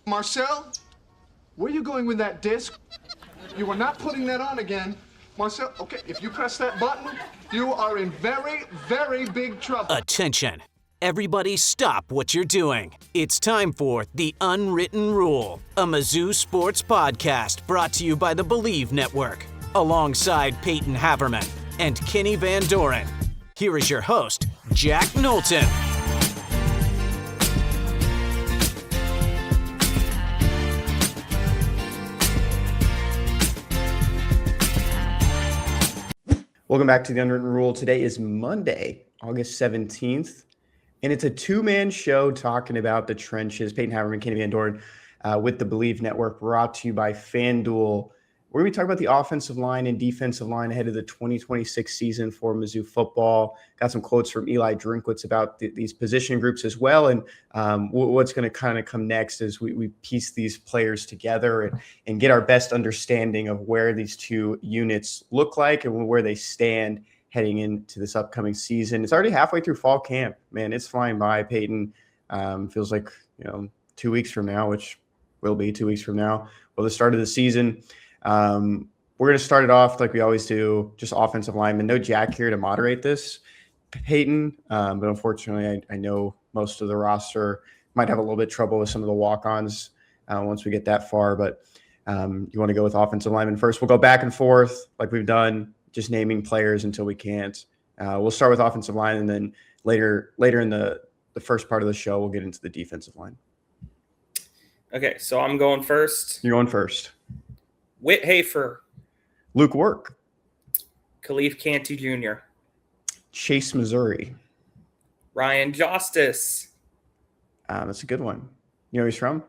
Marcel, where are you going with that disc? You are not putting that on again. Marcel, okay, if you press that button, you are in very, very big trouble. Attention. Everybody stop what you're doing. It's time for The Unwritten Rule, a Mizzou sports podcast brought to you by the Believe Network, alongside Payton Haverman and Kenny Van Doren. Here is your host, Jack Knowlton. Welcome back to The Unwritten Rule. Today is Monday, August 17th, and it's a two-man show talking about the trenches. Payton Haverman, Kenny Van Doren with the Believe Network, brought to you by FanDuel. We're going to be talking about the offensive line and defensive line ahead of the 2026 season for Mizzou football. Got some quotes from Eli Drinkwitz about these position groups as well, and what's going to kind of come next as we piece these players together and get our best understanding of where these two units look like and where they stand heading into this upcoming season. It's already halfway through fall camp. Man, it's flying by, Peyton. Feels like 2 weeks from now, which will be 2 weeks from now, the start of the season. We're going to start it off like we always do, just offensive linemen. No Jack here to moderate this, Peyton, but unfortunately I know most of the roster might have a little bit of trouble with some of the walk-ons once we get that far, but you want to go with offensive linemen first. We'll go back and forth like we've done, just naming players until we can't. We'll start with offensive line, and then later in the first part of the show, we'll get into the defensive line. Okay, so I'm going first. You're going first. Whit Hafer. Luke Work. Khalif Canty Jr. Chase, Missouri. Ryan Justice. That's a good one. You know where he's from?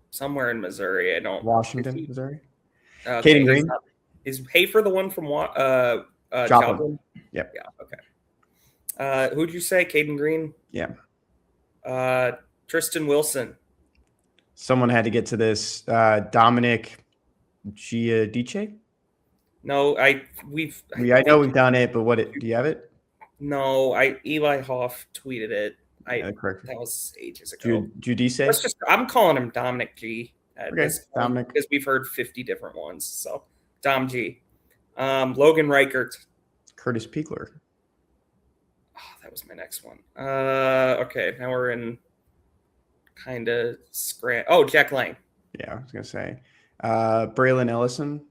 Somewhere in Missouri. I don't. Washington, Missouri. Okay, Caden Green. Is Hafer the one from Joplin? Yep. Yeah. Okay. Who'd you say? Caden Green. Yeah. Tristan Wilson. Someone had to get to this. Dominic Giudice? No, I know we've done it, but do you have it? No, Eli Hoff tweeted it. Correct. That was ages ago. Giudice? I'm calling him Dominic G. Okay, Dominic. Because we've heard 50 different ones. So Dom G. Logan Reichert. Curtis Piegler. Oh, that was my next one. Okay, now we're in kind of Jack Lang. Yeah, I was gonna say Braylon Ellison.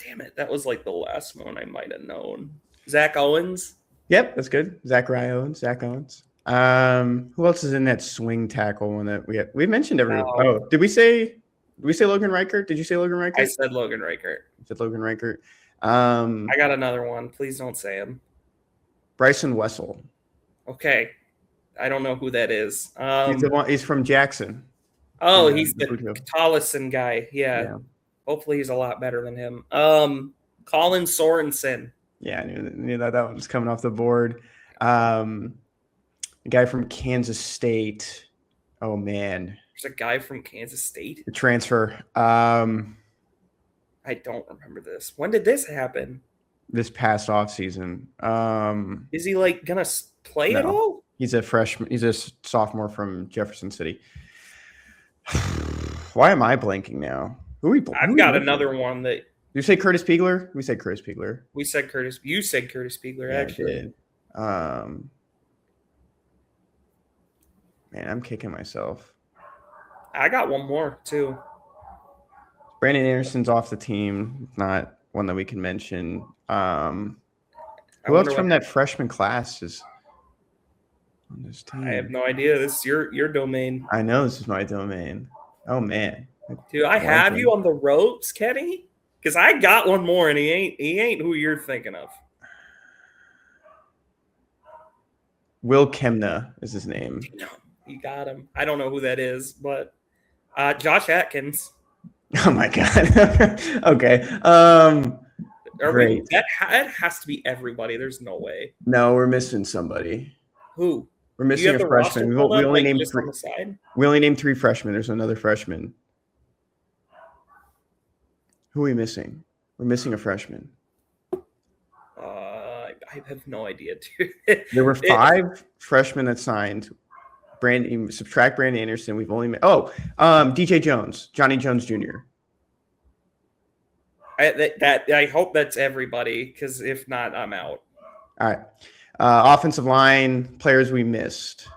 Damn it, that was like the last one I might have known. Zach Owens. Yep, that's good. Zach Owens. Who else is in that swing tackle one that we mentioned everyone? Oh, did we say Logan Reichert? Did you say Logan Reichert? I said Logan Reichert. You said Logan Reichert. I got another one. Please don't say him. Bryson Wessel. Okay. I don't know who that is. He's from Jackson. Oh, he's the Tollison guy. Yeah. Hopefully he's a lot better than him. Colin Sorensen. Yeah, I knew that one was coming off the board. The guy from Kansas State. Oh, man. There's a guy from Kansas State? The transfer. I don't remember this. When did this happen? This past offseason. Is he going to play at all? He's a freshman. He's a sophomore from Jefferson City. Why am I blanking now? I've got another one that. Did you say Curtis Piegler? We said Curtis Piegler. We said Curtis. You said Curtis Piegler, yeah, actually. I did. Man, I'm kicking myself. I got one more, too. Brandon Anderson's off the team. Not one that we can mention. Who else from that freshman class is on this team? I have no idea. This is your domain. I know this is my domain. Oh, man. Dude, I have you on the ropes, Kenny? Because I got one more, and he ain't who you're thinking of. Will Kemna is his name. No, you got him. I don't know who that is, but Josh Atkins. Oh my God. Okay. Great. That has to be everybody. There's no way. No, we're missing somebody. Who? We're missing a freshman. We only named three. On the side? We only named three freshmen. There's another freshman. Who are we missing? We're missing a freshman. I have no idea, dude. There were five freshmen that signed. subtract Brandon Anderson. We've only DJ Jones, Johnny Jones Jr. I hope that's everybody, because if not, I'm out. All right. Offensive line players we missed.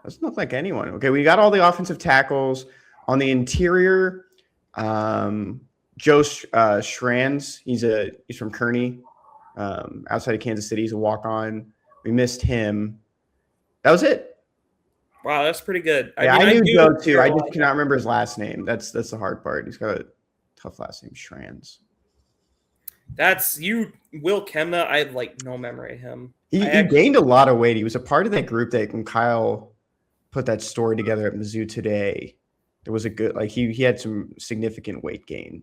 Doesn't look like anyone. Okay, we got all the offensive tackles on the interior. Joe Schranz, he's from Kearney, outside of Kansas City. He's a walk-on. We missed him. That was it. Wow, that's pretty good. I knew Joe too. I just cannot remember his last name. That's the hard part. He's got a tough last name, Schranz. That's you, Will Kemna. I have no memory of him. He gained a lot of weight. He was a part of that group that when Kyle put that story together at Mizzou today, there was a good he had some significant weight gain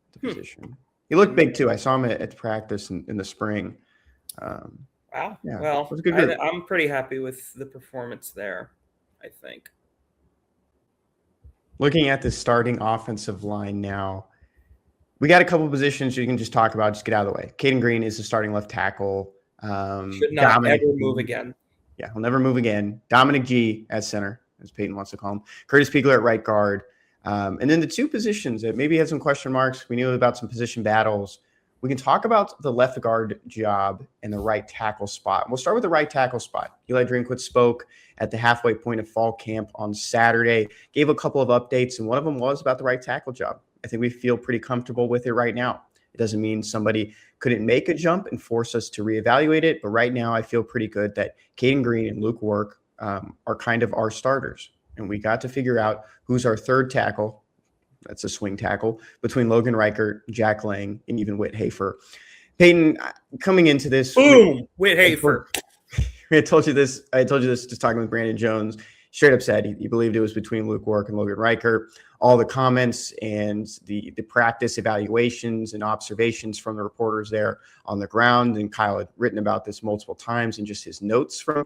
at the position. He looked big too. I saw him at practice in the spring. Wow. Yeah, well, it was a good group. I'm pretty happy with the performance there, I think. Looking at the starting offensive line now, we got a couple positions you can just talk about. Just get out of the way. Caden Green is the starting left tackle. Should not ever move again. Yeah, he'll never move again. Dominic G at center, as Payton wants to call him. Curtis Piegler at right guard. And then the two positions that maybe had some question marks. We knew about some position battles. We can talk about the left guard job and the right tackle spot. We'll start with the right tackle spot. Eli Drinkwitz spoke at the halfway point of fall camp on Saturday, gave a couple of updates, and one of them was about the right tackle job. I think we feel pretty comfortable with it right now. It doesn't mean somebody couldn't make a jump and force us to reevaluate it, but right now I feel pretty good that Caden Green and Luke Work are kind of our starters, and we got to figure out who's our third tackle. That's a swing tackle between Logan Reichert, Jack Lang, and even Whit Hafer. Payton, coming into this, boom, Whit Hafer. I told you this just talking with Brandon Jones. Straight up said he believed it was between Luke Work and Logan Reichert. All the comments and the practice evaluations and observations from the reporters there on the ground, and Kyle had written about this multiple times and just his notes from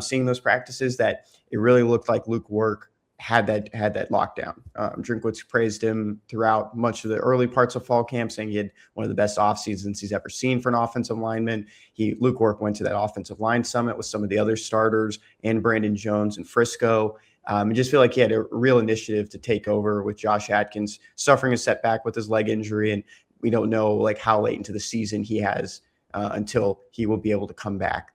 seeing those practices, that it really looked like Luke Work had that lockdown. Drinkwitz praised him throughout much of the early parts of fall camp, saying he had one of the best off seasons he's ever seen for an offensive lineman. Luke Work went to that offensive line summit with some of the other starters and Brandon Jones and Frisco. I just feel like he had a real initiative to take over with Josh Atkins suffering a setback with his leg injury, and we don't know how late into the season he has until he will be able to come back.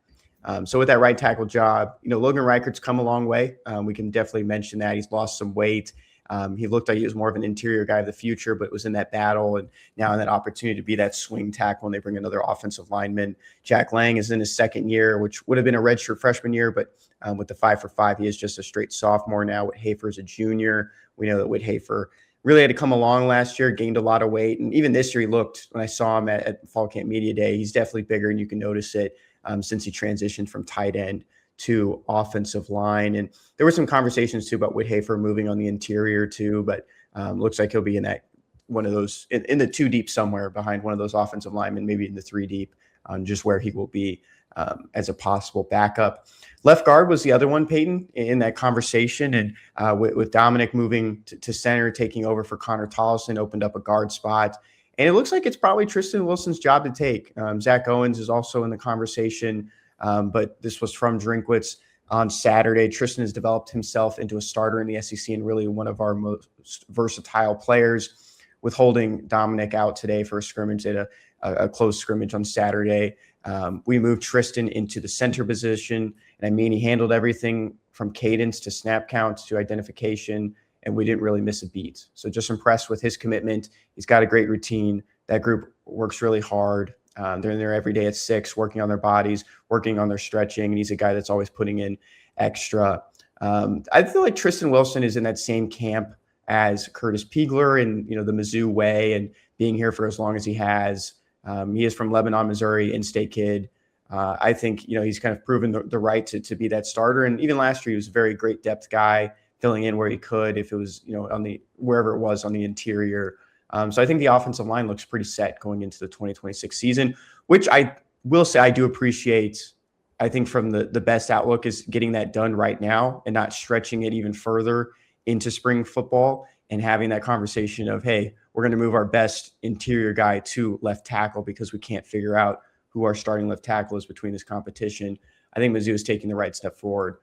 So with that right tackle job, Logan Reichert's come a long way. We can definitely mention that. He's lost some weight. He looked like he was more of an interior guy of the future, but was in that battle and now in that opportunity to be that swing tackle when they bring another offensive lineman. Jack Lang is in his second year, which would have been a redshirt freshman year, but with the 5-for-5, he is just a straight sophomore now. Whit Hafer is a junior. We know that Whit Hafer really had to come along last year, gained a lot of weight. And even this year he looked, when I saw him at Fall Camp Media Day, he's definitely bigger, and you can notice it since he transitioned from tight end to offensive line. And there were some conversations too about Whit Hafer moving on the interior too, but looks like he'll be in that one of those in the 2 deep somewhere behind one of those offensive linemen, maybe in the 3 deep, just where he will be as a possible backup. Left guard was the other one, Payton, in that conversation. And with Dominic moving to center, taking over for Connor Tollison, opened up a guard spot. And it looks like it's probably Tristan Wilson's job to take. Zach Owens is also in the conversation, but this was from Drinkwitz on Saturday. Tristan has developed himself into a starter in the SEC and really one of our most versatile players, with holding Dominic out today for a scrimmage at a close scrimmage on Saturday. We moved Tristan into the center position, and he handled everything from cadence to snap counts to identification, and we didn't really miss a beat. So just impressed with his commitment. He's got a great routine. That group works really hard. They're in there every day at 6, working on their bodies, working on their stretching, and he's a guy that's always putting in extra. I feel like Tristan Wilson is in that same camp as Curtis Piegler in the Mizzou way, and being here for as long as he has. He is from Lebanon, Missouri, in-state kid. I think he's kind of proven the right to be that starter. And even last year, he was a very great depth guy, filling in where he could if it was wherever it was on the interior. So I think the offensive line looks pretty set going into the 2026 season, which I will say I do appreciate. I think from the best outlook is getting that done right now and not stretching it even further into spring football and having that conversation of, hey, we're going to move our best interior guy to left tackle because we can't figure out who our starting left tackle is between this competition. I think Mizzou is taking the right step forward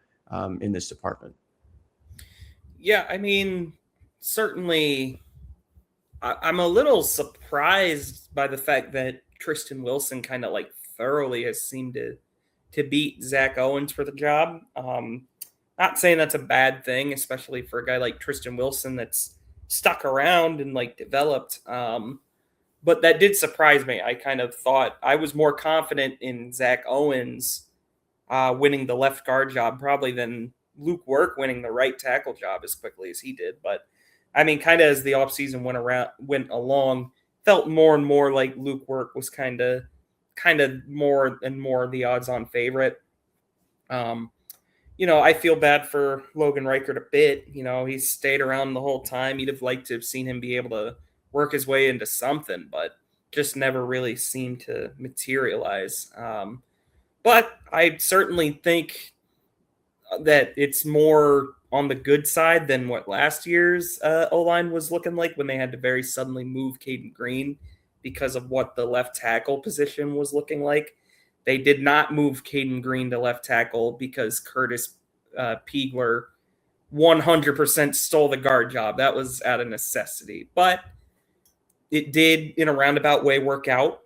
in this department. Yeah, I mean, certainly I'm a little surprised by the fact that Tristan Wilson kind of like thoroughly has seemed to beat Zach Owens for the job. Not saying that's a bad thing, especially for a guy like Tristan Wilson that's stuck around and like developed. But that did surprise me. I kind of thought I was more confident in Zach Owens winning the left guard job probably than Luke Work winning the right tackle job as quickly as he did. But I mean, kind of as the offseason went along, felt more and more like Luke Work was kind of more and more the odds-on favorite. I feel bad for Logan Reichert a bit. He's stayed around the whole time. You'd have liked to have seen him be able to work his way into something, but just never really seemed to materialize. But I certainly think that it's more on the good side than what last year's O-line was looking like when they had to very suddenly move Caden Green because of what the left tackle position was looking like. They did not move Caden Green to left tackle because Curtis Piegler 100% stole the guard job. That was out of necessity. But it did, in a roundabout way, work out.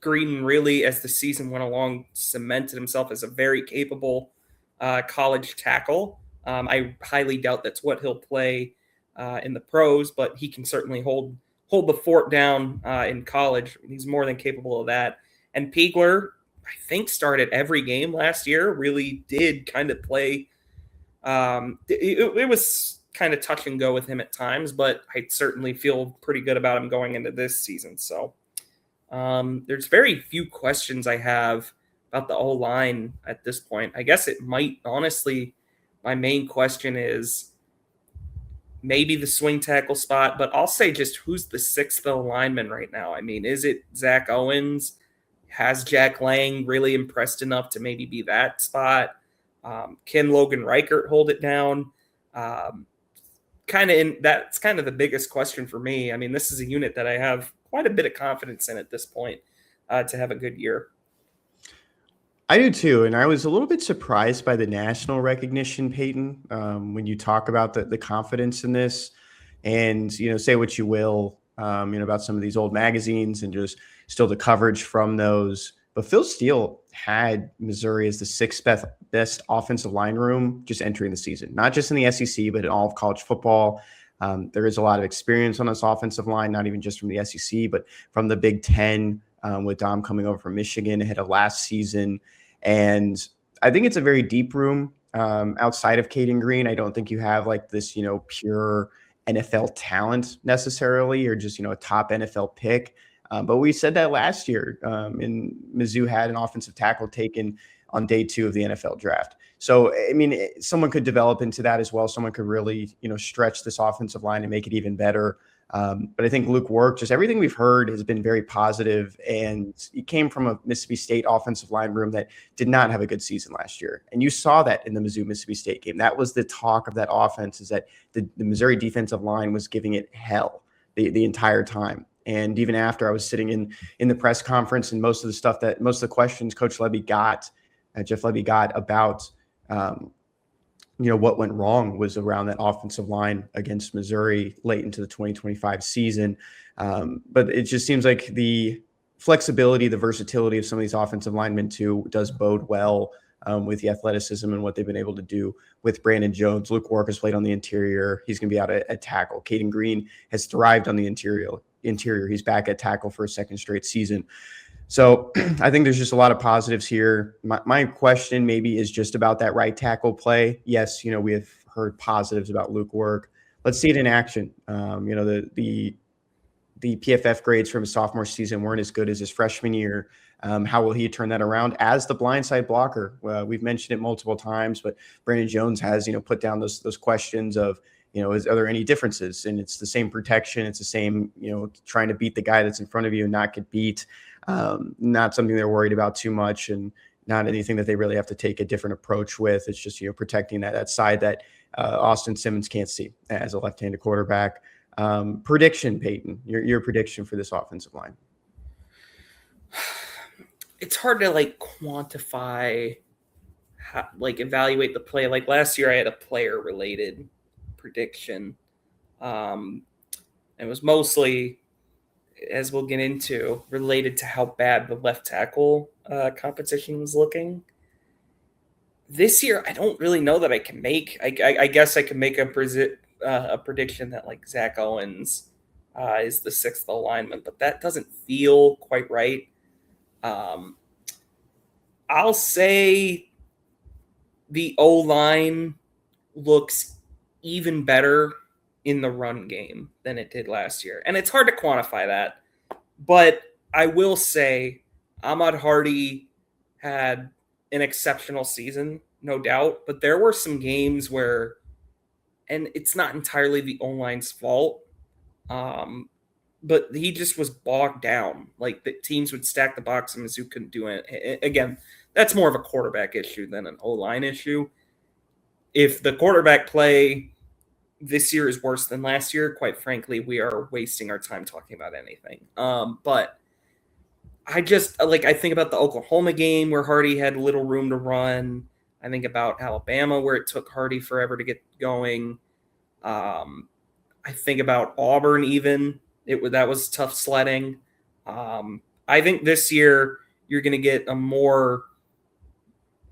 Green really, as the season went along, cemented himself as a very capable college tackle. I highly doubt that's what he'll play in the pros, but he can certainly hold the fort down in college. He's more than capable of that. And Piegler, I think, started every game last year, really did kind of play. It was kind of touch and go with him at times, but I certainly feel pretty good about him going into this season. So there's very few questions I have about the O-line at this point. I guess it might, honestly, my main question is maybe the swing tackle spot, but I'll say just who's the sixth lineman right now? I mean, is it Zach Owens? Has Jack Lang really impressed enough to maybe be that spot? Can Logan Reichert hold it down? That's kind of the biggest question for me. I mean, this is a unit that I have quite a bit of confidence in at this point to have a good year. I do too, and I was a little bit surprised by the national recognition, Payton, when you talk about the confidence in this. And say what you will, about some of these old magazines and just still the coverage from those. But Phil Steele had Missouri as the sixth best offensive line room just entering the season, not just in the SEC, but in all of college football. There is a lot of experience on this offensive line, not even just from the SEC, but from the Big Ten, with Dom coming over from Michigan ahead of last season. And I think it's a very deep room outside of Caden Green. I don't think you have like this, pure NFL talent necessarily, or just, a top NFL pick. But we said that last year, and Mizzou had an offensive tackle taken on day 2 of the NFL draft. So, I mean, someone could develop into that as well. Someone could really, stretch this offensive line and make it even better. But I think Luke Work, just everything we've heard has been very positive, and he came from a Mississippi State offensive line room that did not have a good season last year. And you saw that in the Mizzou-Mississippi State game. That was the talk of that offense, is that the Missouri defensive line was giving it hell the entire time. And even after, I was sitting in the press conference, and most of the questions Coach Lebby got, Jeff Lebby got about, what went wrong was around that offensive line against Missouri late into the 2025 season. But it just seems like the flexibility, the versatility of some of these offensive linemen too does bode well with the athleticism and what they've been able to do with Brandon Jones. Luke Work has played on the interior. He's going to be out at tackle. Caden Green has thrived on the interior. He's back at tackle for a second straight season. So I think there's just a lot of positives here. My question maybe is just about that right tackle play. Yes, we have heard positives about Luke Work. Let's see it in action. The PFF grades from his sophomore season weren't as good as his freshman year. How will he turn that around as the blindside blocker? We've mentioned it multiple times, but Brandon Jones has, put down those questions of, are there any differences? And it's the same protection. It's the same, trying to beat the guy that's in front of you and not get beat. Not something they're worried about too much, and not anything that they really have to take a different approach with. It's just, protecting that side that Austin Simmons can't see as a left-handed quarterback. Prediction, Payton, your prediction for this offensive line. It's hard to quantify evaluate the play. Like last year, I had a player-related prediction. It was mostly, as we'll get into, related to how bad the left tackle competition was looking. This year, I don't really know that I can make. I guess I can make a prediction that like Zach Owens is the sixth alignment, but that doesn't feel quite right. I'll say the O-line looks even better in the run game than it did last year. And it's hard to quantify that. But I will say Ahmad Hardy had an exceptional season, no doubt. But there were some games where, and it's not entirely the O-line's fault, but he just was bogged down. Like the teams would stack the box and Mizzou couldn't do it. Again, that's more of a quarterback issue than an O-line issue. If the quarterback play this year is worse than last year, quite frankly, we are wasting our time talking about anything. But I think about the Oklahoma game where Hardy had little room to run. I think about Alabama where it took Hardy forever to get going. I think about Auburn even. That was tough sledding. I think this year you're going to get a more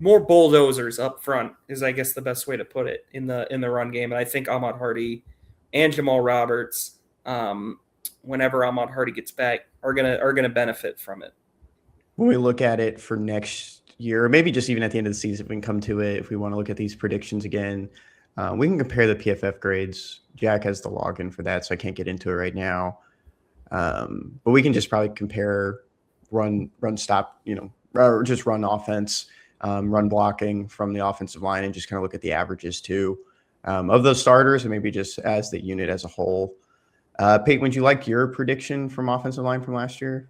bulldozers up front is, I guess, the best way to put it in the run game. And I think Ahmad Hardy and Jamal Roberts, whenever Ahmad Hardy gets back, are gonna benefit from it. When we look at it for next year, or maybe just even at the end of the season, if we can come to it, if we want to look at these predictions again, we can compare the PFF grades. Jack has the login for that, so I can't get into it right now. But we can just probably compare run stop, or just run offense. Run blocking from the offensive line and just kind of look at the averages too of those starters and maybe just as the unit as a whole. Payton, would you like your prediction from offensive line from last year?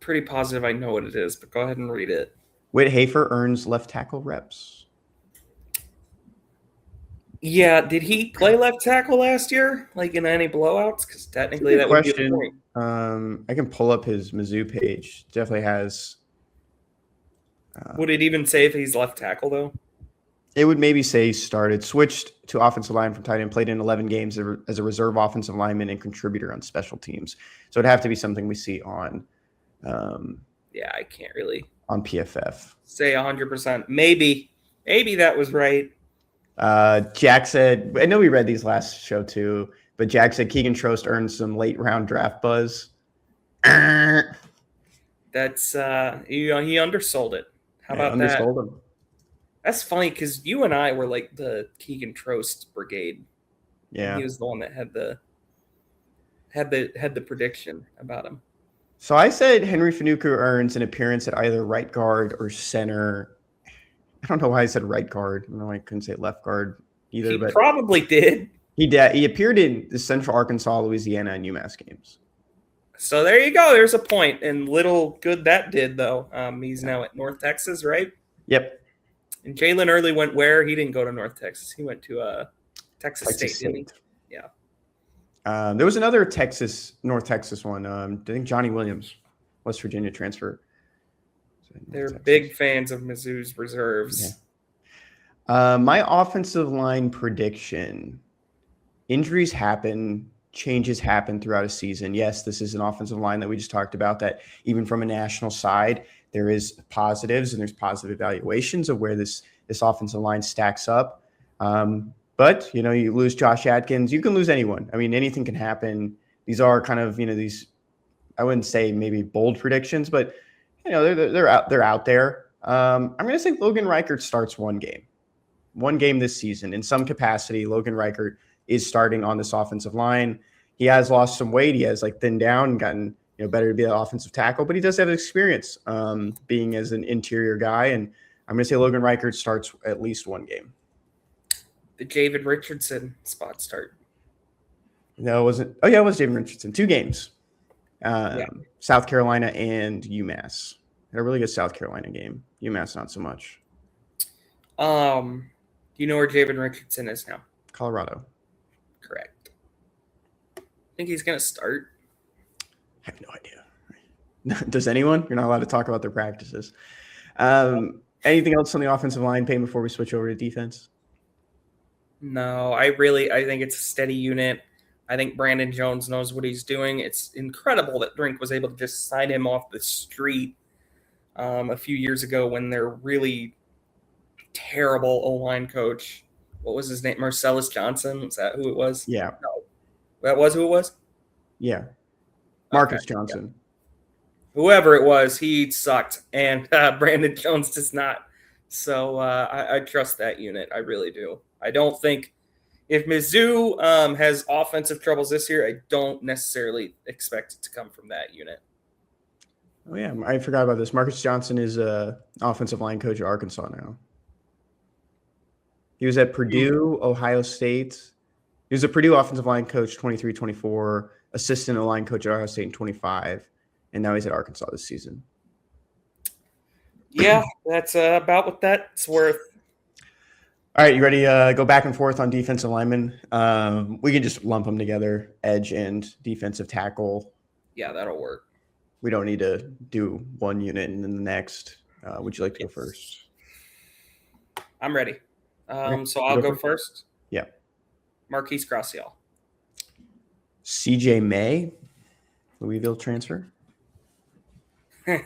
Pretty positive I know what it is, but go ahead and read it. Whit Hafer earns left tackle reps. Yeah, did he play left tackle last year, like in any blowouts? Because technically that would be the point. I can pull up his Mizzou page. Definitely has. Would it even say if he's left tackle, though? It would maybe say started, switched to offensive line from tight end, played in 11 games as a reserve offensive lineman and contributor on special teams. So it'd have to be something we see on. I can't really. On PFF. Say 100%. Maybe that was right. Jack said, I know we read these last show too, but Jack said Keegan Trost earned some late round draft buzz. That's, he undersold it. How about that? Him. That's funny because you and I were like the Keegan Trost brigade. Yeah, he was the one that had the prediction about him. So I said Henry Fanuku earns an appearance at either right guard or center. I don't know why I said right guard. I don't know why I couldn't say left guard either. He probably did. He did. He appeared in the Central Arkansas, Louisiana, and UMass games. So there you go. There's a point. And little good that did, though. He's now at North Texas, right? Yep. And Jalen Early went where? He didn't go to North Texas. He went to Texas State, didn't he? Yeah. There was another North Texas one. I think Johnny Williams, West Virginia transfer. They're big fans of Mizzou's reserves. Yeah. My offensive line prediction. Injuries happen. Changes happen throughout a season. Yes, this is an offensive line that we just talked about that even from a national side, there is positives and there's positive evaluations of where this offensive line stacks up. But, you lose Josh Atkins, you can lose anyone. I mean, anything can happen. These are kind of, these, I wouldn't say maybe bold predictions, but, they're out there. I'm going to say Logan Reichert starts one game this season. In some capacity, Logan Reichert is starting on this offensive line. He has lost some weight. He has thinned down and gotten better to be an offensive tackle, but he does have experience being as an interior guy. And I'm going to say Logan Reichert starts at least one game. The Javid Richardson spot start. No, it wasn't. Oh yeah, it was Javid Richardson. 2 games. South Carolina and UMass. Had a really good South Carolina game. UMass not so much. Do you know where Javid Richardson is now? Colorado. Correct. Think he's going to start? I have no idea. Does anyone? You're not allowed to talk about their practices. I Anything else on the offensive line, Payne, before we switch over to defense? No, I think it's a steady unit. I think Brandon Jones knows what he's doing. It's incredible that Drink was able to just sign him off the street a few years ago when their really terrible O-line coach, what was his name? Marcellus Johnson? Was that who it was? Yeah. No. That was who it was? Yeah. Marcus Johnson. Yeah. Whoever it was, he sucked, and Brandon Jones does not. So I trust that unit. I really do. I don't think if Mizzou has offensive troubles this year, I don't necessarily expect it to come from that unit. Oh, yeah. I forgot about this. Marcus Johnson is offensive line coach at Arkansas now. He was at Purdue, Ohio State. He was a Purdue offensive line coach 23-24, assistant line coach at Ohio State in 25, and now he's at Arkansas this season. Yeah, that's about what that's worth. All right, you ready to go back and forth on defensive linemen? We can just lump them together, edge and defensive tackle. Yeah, that'll work. We don't need to do one unit and then the next. Would you like to go first? I'm ready. Okay. So I'll go first. Yeah. Marquise Gracial. CJ May, Louisville transfer. Good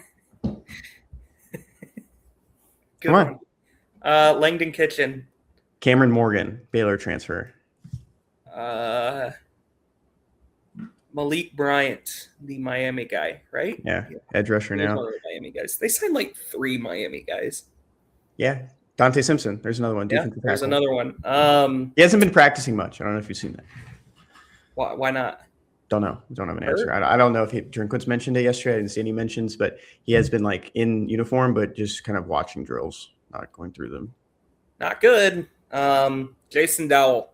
Come on. One. Langdon Kitchen. Cameron Morgan, Baylor transfer. Malik Bryant, the Miami guy, right? Yeah, edge rusher now. One of the Miami guys. They signed like 3 Miami guys. Yeah, Dante Simpson. There's another one. Yeah, there's another one. He hasn't been practicing much. I don't know if you've seen that. Why not? Don't know. Don't have an answer. I don't know if Drinkwitz mentioned it yesterday. I didn't see any mentions, but he has been like in uniform, but just kind of watching drills, not going through them. Not good. Jason Dowell.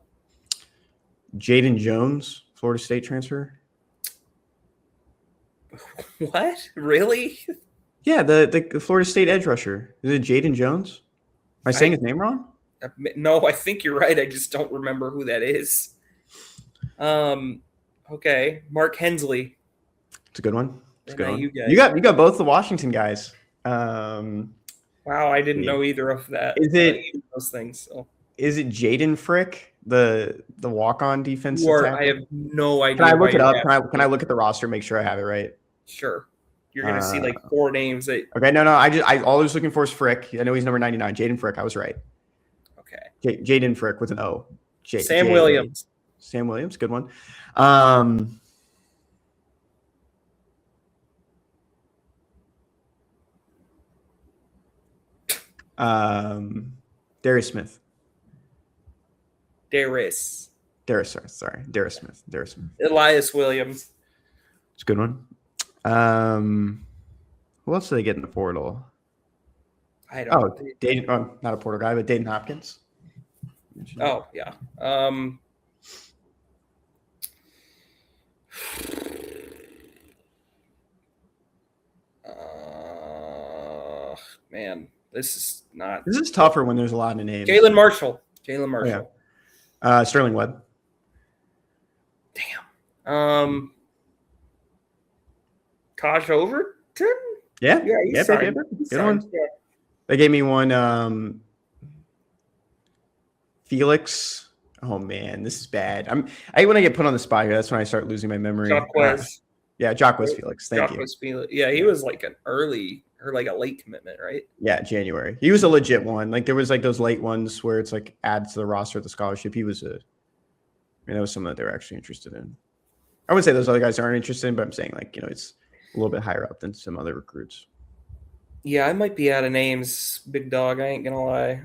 Jaden Jones, Florida State transfer. What? Really? Yeah, the Florida State edge rusher. Is it Jaden Jones? Am I saying his name wrong? No, I think you're right. I just don't remember who that is. Okay, Mark Hensley. It's a good one. It's a good one. You got both the Washington guys. Wow, I didn't know either of that. Is it those things? So. Is it Jaden Frick, the walk-on defensive tackle? I have no idea. Can I look it up? Can I look at the roster and make sure I have it right? Sure. You're gonna see like 4 names. Okay, no. All I was looking for is Frick. I know he's number 99. Jaden Frick. I was right. Okay. Jaden Frick with an O. Sam Williams. Sam Williams, good one. Darris Smith. Darris Smith. Elias Williams. It's a good one. Who else did they get in the portal? I don't know. Dayton, not a portal guy, but Dayton Hopkins. Oh, yeah. Man, this is tougher when there's a lot of names. Jalen Marshall. Oh, yeah. Sterling Webb. Damn. Taj Overton? Yeah. Good one. Yeah. They gave me one. Felix. Oh man, this is bad. I when I get put on the spot here, that's when I start losing my memory. Jacquez Felix. Thank you. Felix. Yeah, he was like an early or like a late commitment, right? Yeah, January. He was a legit one. Like there was like those late ones where it's like adds to the roster of the scholarship. He was that was something that they were actually interested in. I wouldn't say those other guys aren't interested in, but I'm saying like, it's a little bit higher up than some other recruits. Yeah, I might be out of names, big dog. I ain't gonna lie.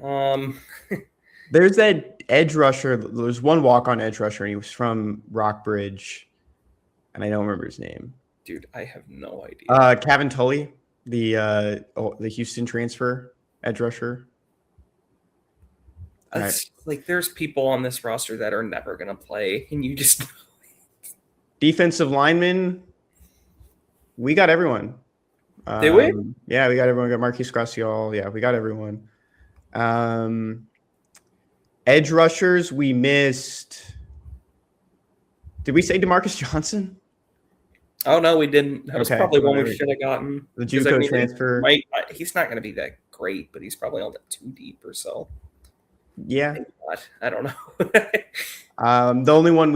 There's that edge rusher. There's one walk-on edge rusher, and he was from Rockbridge, and I don't remember his name. Dude, I have no idea. Kevin Tully, the Houston transfer edge rusher. It's like there's people on this roster that are never gonna play, and you just defensive linemen. We got everyone. Did we? Yeah, we got everyone. We got Marquise Gracial. Yeah, we got everyone. Edge rushers, we missed. Did we say DeMarcus Johnson? Oh no, we didn't. That was probably one we should have gotten. The JUCO transfer. He's not going to be that great, but he's probably only 2 deep or so. Yeah. I don't know. The only one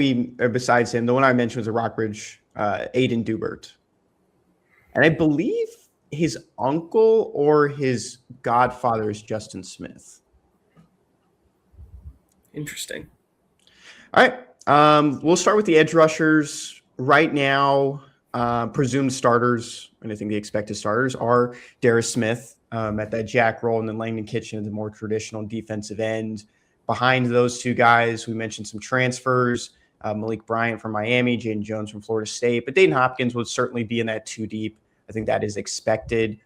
besides him, the one I mentioned was a Rockbridge, Aiden Dubert. And I believe his uncle or his godfather is Justin Smith. Interesting. All right. We'll start with the edge rushers right now. Presumed starters, and I think the expected starters are Darris Smith at that jack role, and then Langdon Kitchen at the more traditional defensive end. Behind those two guys, we mentioned some transfers, Malik Bryant from Miami, Jaden Jones from Florida State, but Dayton Hopkins would certainly be in that 2 deep. I think that is expected,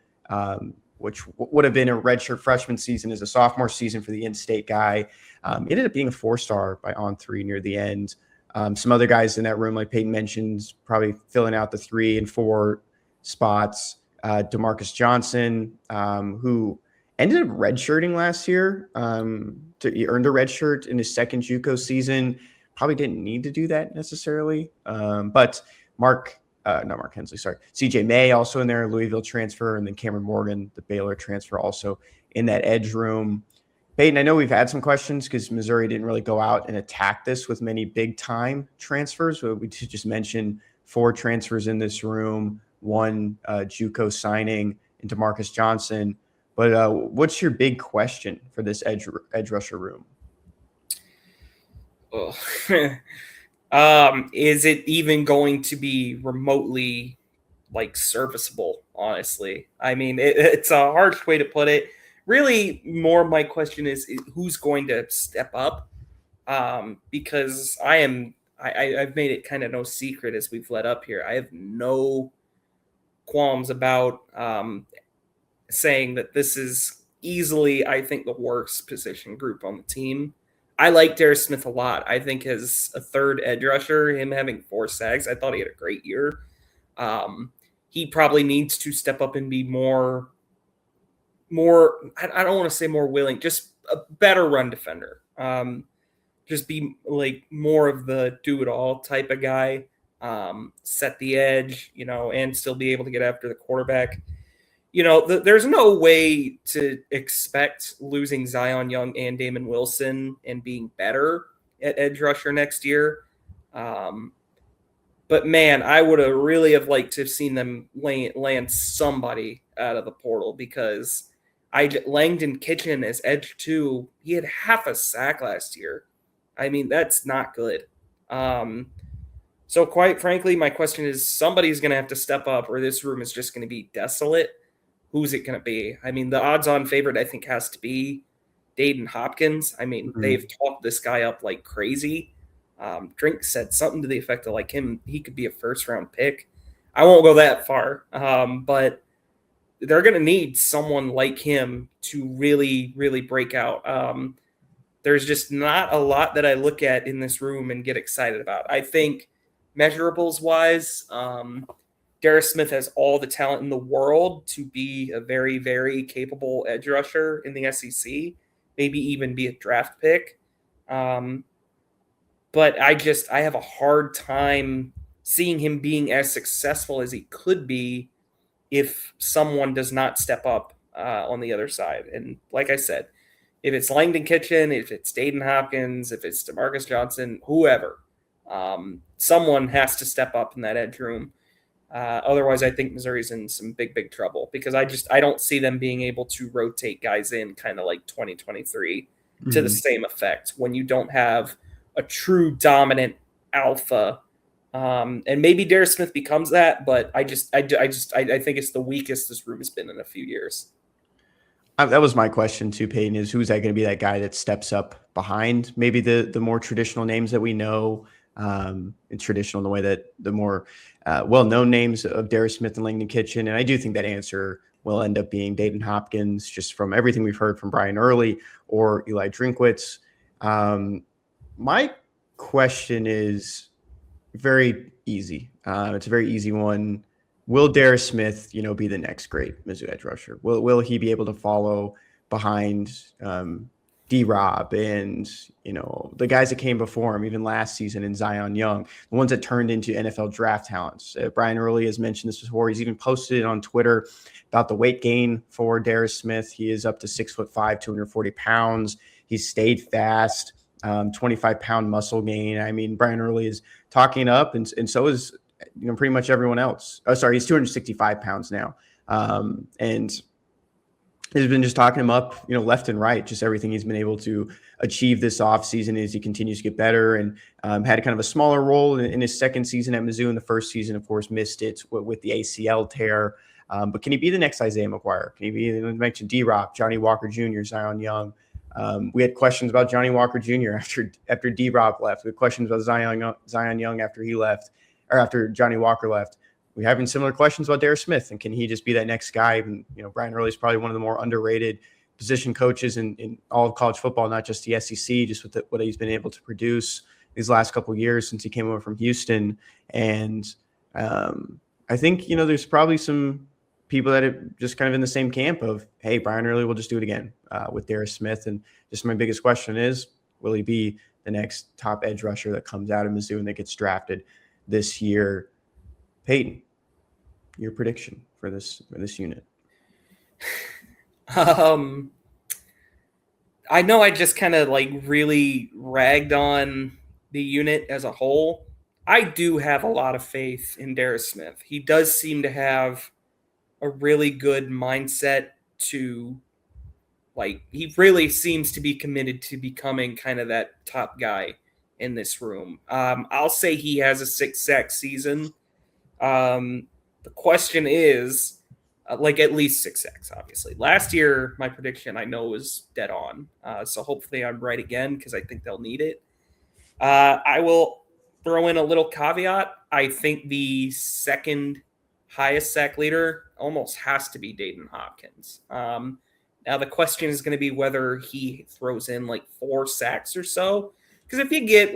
which would have been a redshirt freshman season as a sophomore season for the in-state guy. Ended up being a 4-star by On3 near the end. Some other guys in that room, like Payton mentioned, probably filling out the 3 and 4 spots. DeMarcus Johnson, who ended up redshirting last year. He earned a redshirt in his second JUCO season. Probably didn't need to do that necessarily. But CJ May also in there, Louisville transfer, and then Cameron Morgan, the Baylor transfer, also in that edge room. Payton, I know we've had some questions because Missouri didn't really go out and attack this with many big-time transfers. We just mentioned 4 transfers in this room, 1 JUCO signing, and DeMarcus Johnson. But what's your big question for this edge rusher room? Oh. Is it even going to be remotely serviceable? Honestly, I mean, it's a harsh way to put it. Really, more my question is who's going to step up? Because I've made it kind of no secret as we've led up here. I have no qualms about saying that this is easily, I think, the worst position group on the team. I like Darris Smith a lot. I think as a third edge rusher, him having 4 sacks, I thought he had a great year. He probably needs to step up and be more, I don't want to say more willing, just a better run defender. Just be more of the do-it-all type of guy. Set the edge, and still be able to get after the quarterback. There's no way to expect losing Zion Young and Damon Wilson and being better at edge rusher next year. But man, I would have really have liked to have seen them land somebody out of the portal, because Langdon Kitchen as edge 2, he had half a sack last year. I mean, that's not good. So quite frankly, my question is, somebody's going to have to step up, or this room is just going to be desolate. Who's it going to be? I mean, the odds-on favorite, I think, has to be Dayton Hopkins. I mean, They've talked this guy up like crazy. Drink said something to the effect of he could be a first-round pick. I won't go that far, but they're going to need someone like him to really, really break out. There's just not a lot that I look at in this room and get excited about. I think measurables-wise, Darris Smith has all the talent in the world to be a very, very capable edge rusher in the SEC, maybe even be a draft pick. But I have a hard time seeing him being as successful as he could be if someone does not step up on the other side. And like I said, if it's Langdon Kitchen, if it's Dayton Hopkins, if it's DeMarcus Johnson, whoever, someone has to step up in that edge room. Otherwise, I think Missouri's in some big, big trouble, because I don't see them being able to rotate guys in kind of like 2023 to the same effect when you don't have a true dominant alpha. And maybe Darris Smith becomes that, but I think it's the weakest this room has been in a few years. That was my question too, Payton, is who's that going to be that guy that steps up behind maybe the more traditional names that we know, and traditional in the way that the more well-known names of Darris Smith and Langdon Kitchen. And I do think that answer will end up being Dayton Hopkins, just from everything we've heard from Brian Early or Eli Drinkwitz. My question is very easy. It's a very easy one. Will Darris Smith, be the next great Mizzou edge rusher? Will he be able to follow behind DJ D-Rob and, the guys that came before him, even last season, and Zion Young, the ones that turned into NFL draft talents. Brian Early has mentioned this before. He's even posted it on Twitter about the weight gain for Darris Smith. He is up to 6'5", 240 pounds. He's stayed fast, 25-pound muscle gain. I mean, Brian Early is talking up, and so is pretty much everyone else. Oh, sorry, he's 265 pounds now, and he's been just talking him up, left and right, just everything he's been able to achieve this offseason as he continues to get better, and had kind of a smaller role in his second season at Mizzou. In the first season, of course, missed it with the ACL tear. But can he be the next Isaiah McGuire? Can he be, you mentioned D-Rock, Johnny Walker Jr., Zion Young? We had questions about Johnny Walker Jr. after D-Rock left. We had questions about Zion Young after he left, or after Johnny Walker left. We're having similar questions about Darris Smith, and can he just be that next guy? And, Brian Early is probably one of the more underrated position coaches in all of college football, not just the SEC, just with what he's been able to produce these last couple of years since he came over from Houston. And I think, there's probably some people that are just kind of in the same camp of, hey, Brian Early will just do it again with Darris Smith. And just my biggest question is, will he be the next top edge rusher that comes out of Mizzou and that gets drafted this year? Payton, your prediction for this unit? I know I just kind of really ragged on the unit as a whole. I do have a lot of faith in Darris Smith. He does seem to have a really good mindset to, he really seems to be committed to becoming kind of that top guy in this room. I'll say he has a 6-sack season. The question is, at least 6 sacks, obviously. Last year, my prediction, I know, was dead on. So hopefully I'm right again, because I think they'll need it. I will throw in a little caveat. I think the second highest sack leader almost has to be Dayton Hopkins. Now, the question is going to be whether he throws in 4 sacks or so. Because if you get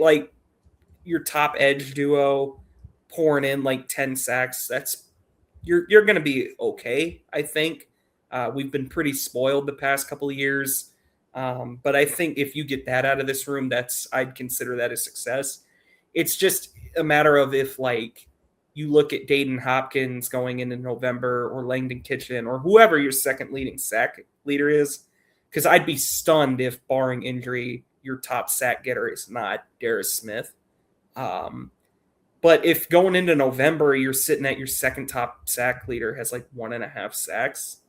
your top edge duo pouring in 10 sacks, that's you're going to be okay, I think. We've been pretty spoiled the past couple of years. But I think if you get that out of this room, I'd consider that a success. It's just a matter of if you look at Dayton Hopkins going into November, or Langdon Kitchen, or whoever your second leading sack leader is, because I'd be stunned if, barring injury, your top sack getter is not Darris Smith. But if going into November, you're sitting at your second top sack leader has 1.5 sacks,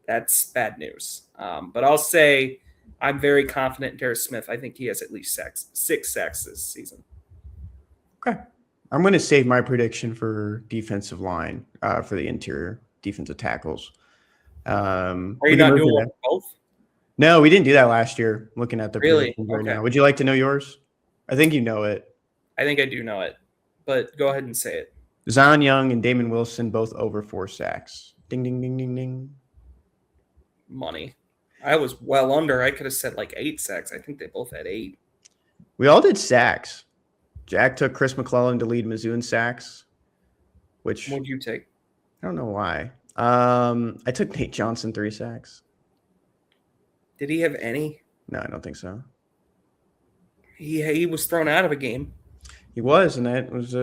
that's bad news. But I'll say I'm very confident in Darris Smith. I think he has at least 6 sacks this season. Okay. I'm going to save my prediction for defensive line, for the interior defensive tackles. Are you not doing both? No, we didn't do that last year. Looking at the predictions right now. Would you like to know yours? I think you know it. I think I do know it, but go ahead and say it. Zion Young and Damon Wilson both over 4 sacks. Ding, ding, ding, ding, ding. Money. I was well under. I could have said 8 sacks. I think they both had 8. We all did sacks. Jack took Chris McClellan to lead Mizzou in sacks. Which what'd you take? I don't know why. I took Nate Johnson 3 sacks. Did he have any? No, I don't think so. He was thrown out of a game. He was, and that was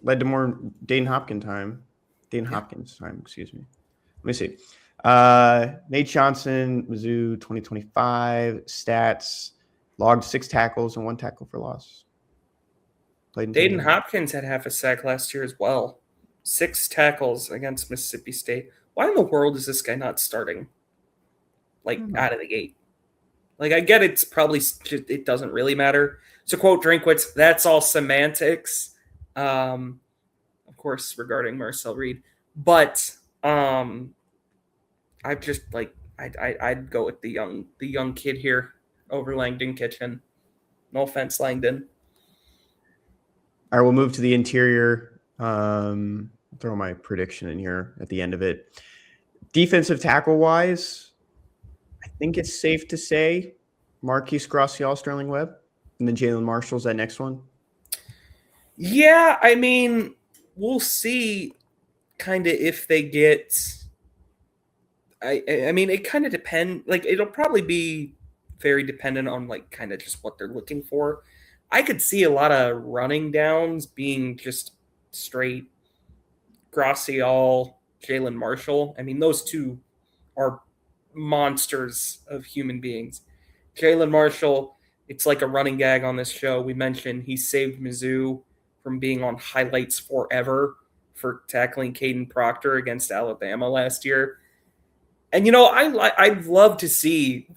led to more Dayton Hopkins time. Excuse me. Let me see. Nate Johnson, Mizzou 2025 stats, logged 6 tackles and 1 tackle for loss. Dayton Hopkins had half a sack last year as well. 6 tackles against Mississippi State. Why in the world is this guy not starting out of the gate? I get it's probably it doesn't really matter. To quote Drinkwitz, that's all semantics. Of course, regarding Marcel Reed, but I just I'd go with the young kid here over Langdon Kitchen. No offense, Langdon. All right, we'll move to the interior. Throw my prediction in here at the end of it. Defensive tackle wise, I think it's safe to say Marquise Gracial, Sterling Webb, and then Jalen Marshall's that next one. Yeah, I mean, we'll see kind of if they get I mean, it kind of depends. It'll probably be very dependent on like kind of just what they're looking for. I could see a lot of running downs being just straight Gracial, Jalen Marshall. I mean, those two are monsters of human beings. Jalen Marshall, it's like a running gag on this show. We mentioned he saved Mizzou from being on highlights forever for tackling Caden Proctor against Alabama last year. And, I'd love to see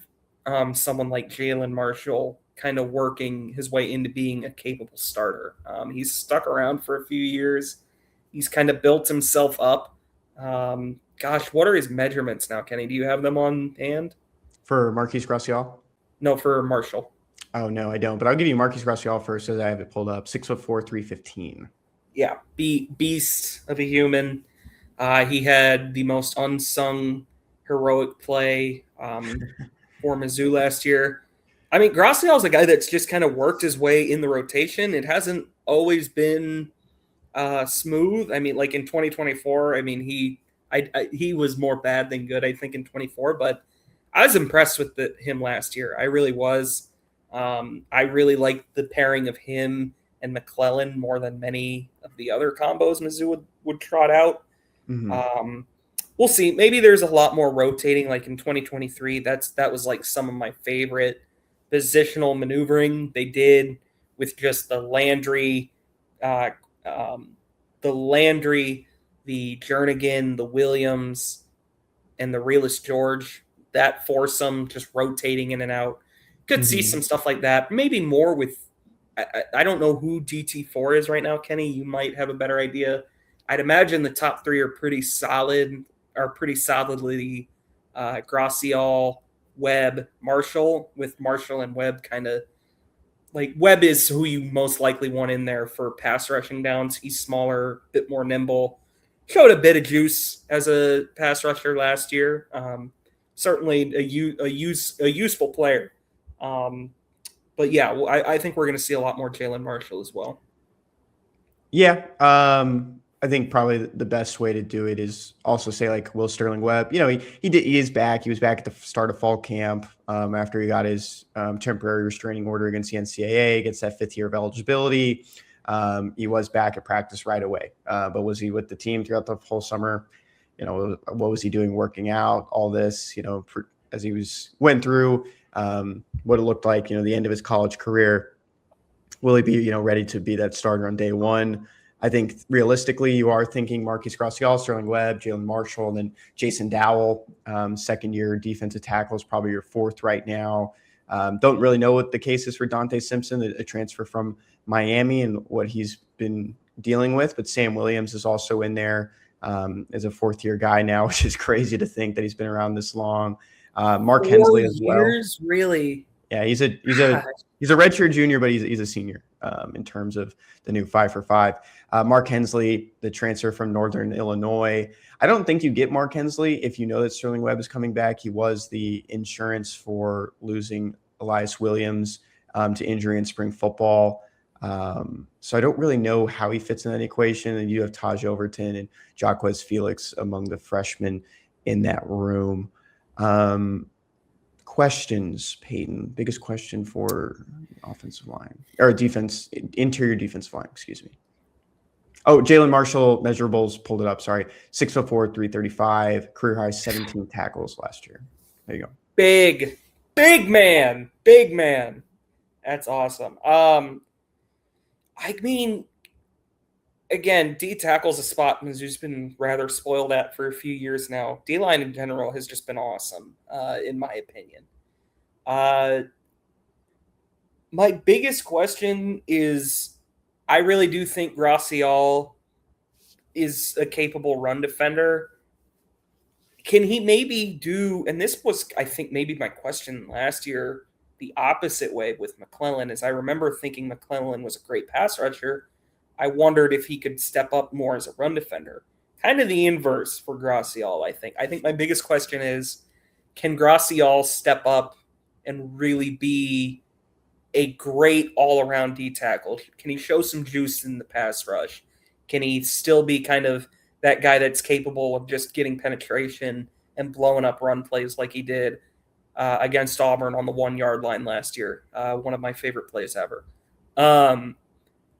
someone like Jalen Marshall kind of working his way into being a capable starter. He's stuck around for a few years. He's kind of built himself up. What are his measurements now, Kenny? Do you have them on hand? For Marquise Gracial? No, for Marshall. Oh, no, I don't. But I'll give you Marquise Gracial first as I have it pulled up. 6'4", 315. Yeah, beast of a human. He had the most unsung heroic play for Mizzou last year. I mean, Gracial is a guy that's just kind of worked his way in the rotation. It hasn't always been smooth. I mean, like in 2024, I mean, he was more bad than good, I think, in 24, but I was impressed with him last year. I really was. I really liked the pairing of him and McClellan more than many of the other combos Mizzou would trot out. Mm-hmm. We'll see. Maybe there's a lot more rotating, like in 2023. That was like some of my favorite positional maneuvering they did with just the Landry, the Jernigan, the Williams, and the Realist George. That foursome just rotating in and out. Could see some stuff like that. Maybe more with. I don't know who GT4 is right now, Kenny. You might have a better idea. I'd imagine the top three are pretty solidly Gracial, Webb, Marshall, with Marshall and Webb kind of like Webb is who you most likely want in there for pass rushing downs. He's smaller, a bit more nimble, showed a bit of juice as a pass rusher last year. Certainly a useful player. But yeah, I think we're going to see a lot more Jalen Marshall as well. Yeah. I think probably the best way to do it is also say like Will Sterling Webb. He is back. He was back at the start of fall camp after he got his temporary restraining order against the NCAA, gets that 5th year of eligibility. He was back at practice right away. But was he with the team throughout the whole summer? What was he doing working out? All this, as he went through what it looked like, the end of his college career. Will he be, ready to be that starter on day one? I think realistically, you are thinking Marquise Gracial, Sterling Webb, Jalen Marshall, and then Jason Dowell, second-year defensive tackle is probably your 4th right now. Don't really know what the case is for Dante Simpson, a transfer from Miami, and what he's been dealing with. But Sam Williams is also in there as a 4th-year guy now, which is crazy to think that he's been around this long. Mark Hensley as well. 4 years, really? Yeah, he's a redshirt junior, but he's a senior in terms of the new 5-for-5. Mark Hensley, the transfer from Northern Illinois. I don't think you get Mark Hensley if you know that Sterling Webb is coming back. He was the insurance for losing Elias Williams to injury in spring football. So I don't really know how he fits in that equation. And you have Taj Overton and Jaquez Felix among the freshmen in that room. Questions, Payton. Biggest question for offensive line or defense, interior defensive line, excuse me. Oh, Jalen Marshall measurables, pulled it up. Sorry. 6'4", 335, career high 17 tackles last year. There you go. Big man. That's awesome. I mean, again, D tackle's a spot Mizzou's been rather spoiled at for a few years now. D-line in general has just been awesome, in my opinion. My biggest question is, I really do think Gracial is a capable run defender. Can he maybe do, and this was, I think, maybe my question last year, the opposite way with McClellan, is I remember thinking McClellan was a great pass rusher. I wondered if he could step up more as a run defender. Kind of the inverse for Gracial, I think. I think my biggest question is, can Gracial step up and really be a great all-around D tackle? Can he show some juice in the pass rush? Can he still be kind of that guy that's capable of just getting penetration and blowing up run plays like he did? against Auburn on the 1 yard line last year. One of my favorite plays ever. I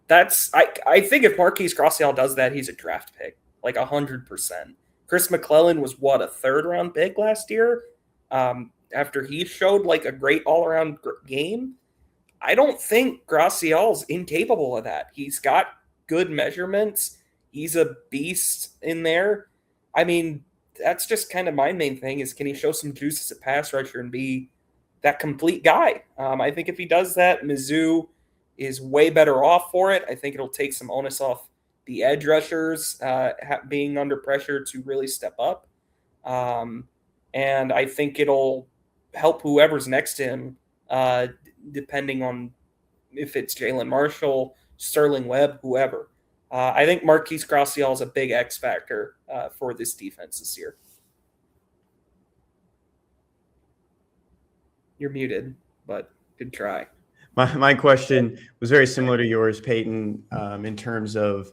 think if Marquise Gracial does that, he's a draft pick, like 100%. Chris McClellan was a 3rd round pick last year. After he showed like a great all around game, I don't think Gracial's incapable of that. He's got good measurements. He's a beast in there. I mean, that's just kind of my main thing is, can he show some juice as a pass rusher and be that complete guy? I think if he does that, Mizzou is way better off for it. I think it'll take some onus off the edge rushers being under pressure to really step up. And I think it'll help whoever's next to him, depending on if it's Jalen Marshall, Sterling Webb, whoever. I think Marquise Gracial is a big X factor for this defense this year. You're muted, but good try. My question was very similar to yours, Payton, in terms of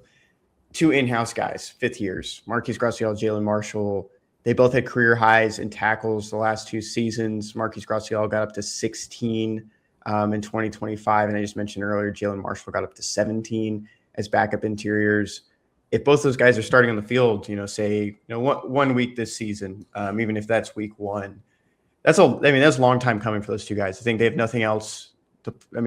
2 in-house guys, 5th years, Marquise Gracial, Jalen Marshall. They both had career highs in tackles the last 2 seasons. Marquise Gracial got up to 16 in 2025. And I just mentioned earlier, Jalen Marshall got up to 17 as backup interiors. If both those guys are starting on the field, say, 1 week this season, even if that's week 1, that's a long time coming for those 2 guys. I think they have nothing else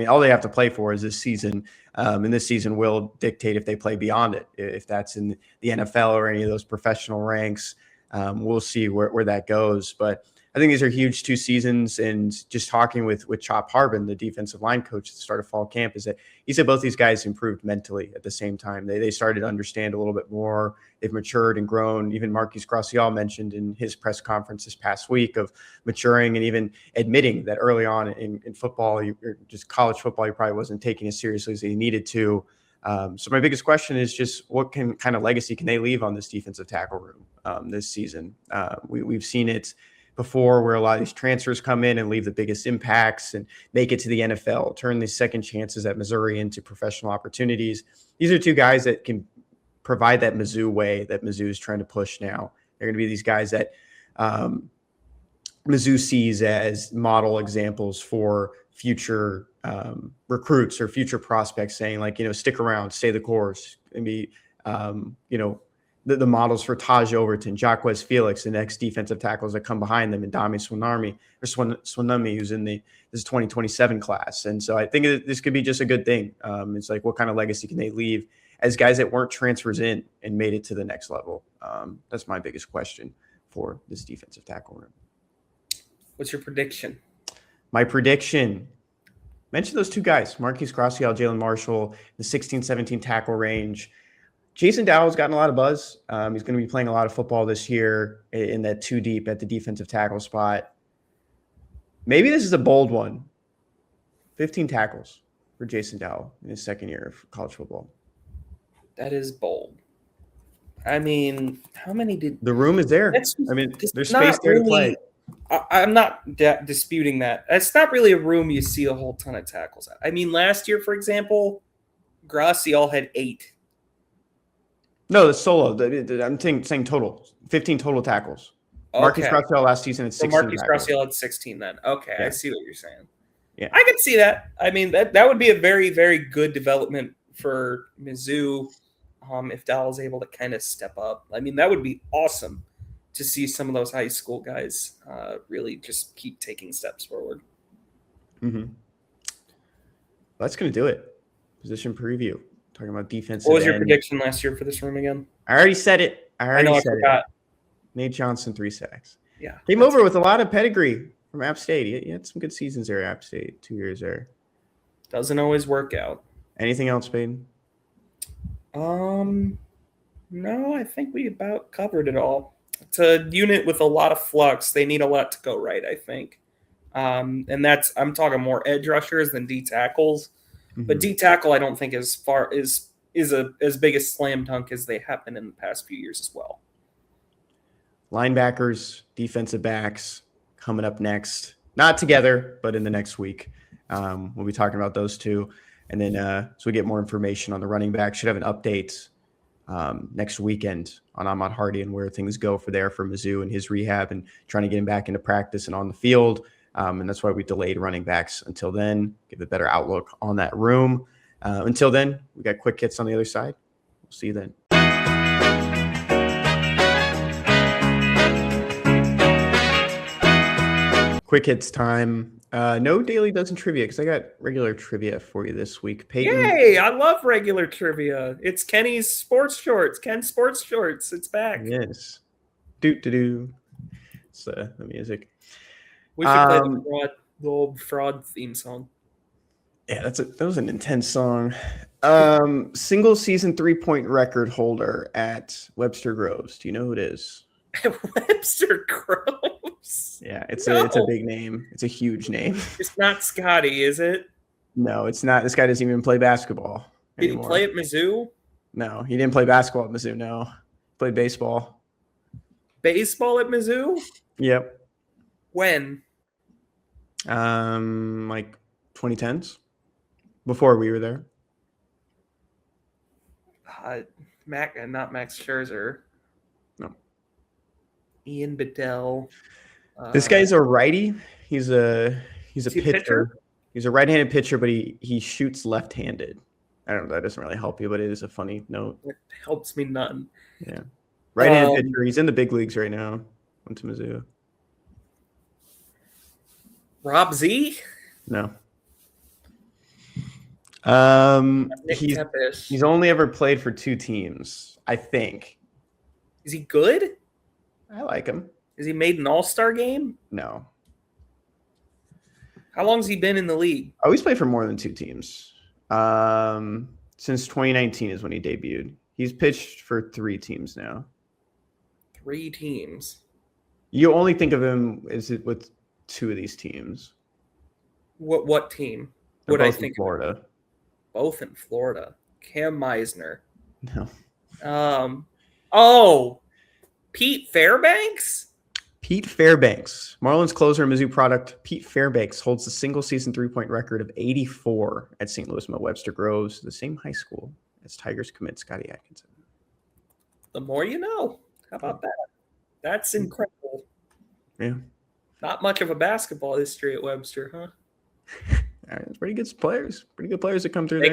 all they have to play for is this season. And this season will dictate if they play beyond it. If that's in the NFL or any of those professional ranks, we'll see where that goes. But I think these are huge 2 seasons. And just talking with Chop Harbin, the defensive line coach at the start of fall camp, is that he said both these guys improved mentally at the same time. They started to understand a little bit more. They've matured and grown. Even Marquise Gracial mentioned in his press conference this past week of maturing and even admitting that early on in football, or just college football, he probably wasn't taking as seriously as he needed to. So my biggest question is just what kind of legacy can they leave on this defensive tackle room this season? We've seen it before where a lot of these transfers come in and leave the biggest impacts and make it to the NFL, turn these second chances at Missouri into professional opportunities. These are 2 guys that can provide that Mizzou way that Mizzou is trying to push now. They're going to be these guys that Mizzou sees as model examples for future recruits or future prospects, saying like, stick around, stay the course, and be, the models for Taj Overton, Jacquez Felix, the next defensive tackles that come behind them, and Dami Swanami, who's in this 2027 class. And so I think this could be just a good thing. It's like, what kind of legacy can they leave as guys that weren't transfers in and made it to the next level? That's my biggest question for this defensive tackle room. What's your prediction? My prediction, mention those 2 guys, Marquise Gracial, Jalen Marshall, the 16-17 tackle range. Jason Dowell's gotten a lot of buzz. He's going to be playing a lot of football this year in that 2 deep at the defensive tackle spot. Maybe this is a bold one. 15 tackles for Jason Dowell in his 2nd year of college football. That is bold. I mean, how many did... The room is there. There's space there to play. I'm not disputing that. It's not really a room you see a whole ton of tackles at. I mean, last year, for example, Gracial had 8. No, the solo. I'm saying total. 15 total tackles. Okay. Marquise Gracial last season had 16. So Marquise Gracial had 16 then. Okay, yeah. I see what you're saying. Yeah, I can see that. I mean, that would be a very, very good development for Mizzou if Dowell's able to kind of step up. I mean, that would be awesome to see some of those high school guys really just keep taking steps forward. Mm-hmm. That's going to do it. Position preview. Talking about defense. What was your prediction last year for this room again? I already said it. I forgot. Nate Johnson, 3 sacks. Yeah. Came over with a lot of pedigree from App State. He had some good seasons there at App State, 2 years there. Doesn't always work out. Anything else, Payton? No, I think we about covered it all. It's a unit with a lot of flux. They need a lot to go right, I think. And I'm talking more edge rushers than D tackles. Mm-hmm. But D tackle, I don't think is as big a slam dunk as they have been in the past few years as well. Linebackers, defensive backs coming up next. Not together, but in the next week. We'll be talking about those 2. And then so we get more information on the running back. Should have an update next weekend on Ahmad Hardy and where things go for Mizzou and his rehab and trying to get him back into practice and on the field. And that's why we delayed running backs until then, give a better outlook on that room. Until then, we got quick hits on the other side. We'll see you then. Quick hits time. No daily dozen trivia because I got regular trivia for you this week. Payton. Yay! I love regular trivia. It's Kenny's Sports Shorts. Ken's Sports Shorts. It's back. Yes. Do. It's the music. We should play the old fraud theme song. Yeah, that was an intense song. Single season 3-point record holder at Webster Groves. Do you know who it is? Webster Groves. Yeah, it's a big name. It's a huge name. It's not Scotty, is it? No, it's not. This guy doesn't even play basketball anymore. Did he play at Mizzou? No, he didn't play basketball at Mizzou. No, he played baseball. Baseball at Mizzou? Yep. When? Like 2010s, before we were there. Not Max Scherzer. No. Ian Bedell. This guy's a righty. He's a pitcher? pitcher. He's a right-handed pitcher, but he shoots left-handed. I don't know. That doesn't really help you, but it is a funny note. It helps me none. Yeah. Right-handed pitcher. He's in the big leagues right now. Went to Mizzou. Rob Z? No. He's He's only ever played for 2 teams, I think. Is he good? I like him. Is he made an all-star game? No. How long has he been in the league? Oh, he's played for more than 2 teams. Since 2019 is when he debuted. He's pitched for 3 teams now. 3 teams. You only think of him with 2 of these teams. What team? They're What I both think in Florida. Both in Florida. Cam Meisner. No. Pete Fairbanks? Pete Fairbanks, Marlins closer and Mizzou product. Pete Fairbanks holds the single season 3-point record of 84 at St. Louis Mo Webster Groves, the same high school as Tigers commit Scotty Atkinson. The more you know. How about that? That's incredible. Yeah. Not much of a basketball history at Webster, huh? All right, pretty good players. Pretty good players that come through They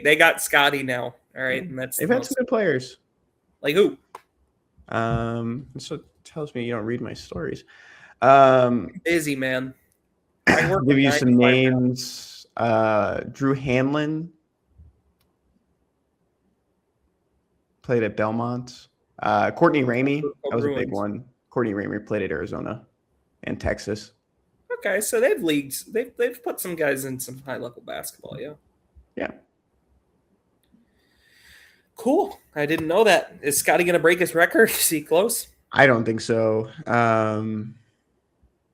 there. got Scotty now. All right, and They've had some good players. Like who? So tells me you don't read my stories. Busy, man. Give you some names. Drew Hanlon played at Belmont. Courtney Ramey, that was a big one. Courtney Ramey played at Arizona and Texas. Okay, so they've leagues. They've put some guys in some high level basketball. Yeah. Yeah. Cool. I didn't know that. Is Scotty going to break his record? Is he close? I don't think so.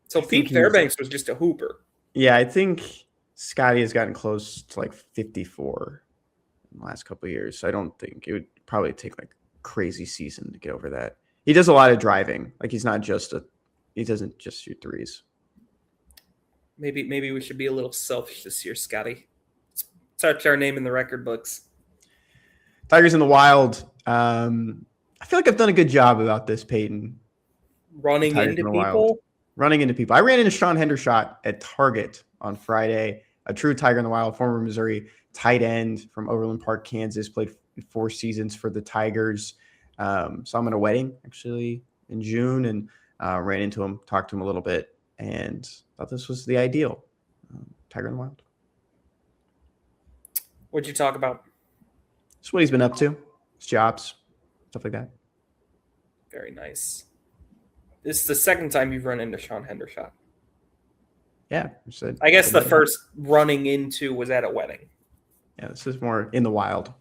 So Pete Fairbanks was just a hooper. Yeah, I think Scotty has gotten close to like 54 in the last couple of years. So I don't think it would probably take like a crazy season to get over that. He does a lot of driving. Like he doesn't just shoot threes. Maybe we should be a little selfish this year, Scotty. Let's touch our name in the record books. Tigers in the Wild. I feel like I've done a good job about this, Payton. Running into people? Running into people. I ran into Sean Hendershot at Target on Friday, a true Tiger in the Wild, former Missouri tight end from Overland Park, Kansas, played 4 seasons for the Tigers. So I'm at a wedding, actually, in June, and ran into him, talked to him a little bit, and thought this was the ideal Tiger in the Wild. What'd you talk about? Just what he's been up to, his jobs, stuff like that. Very nice. This is the second time you've run into Sean Hendershot. Yeah. I guess the first running into was at a wedding. Yeah, this is more in the wild.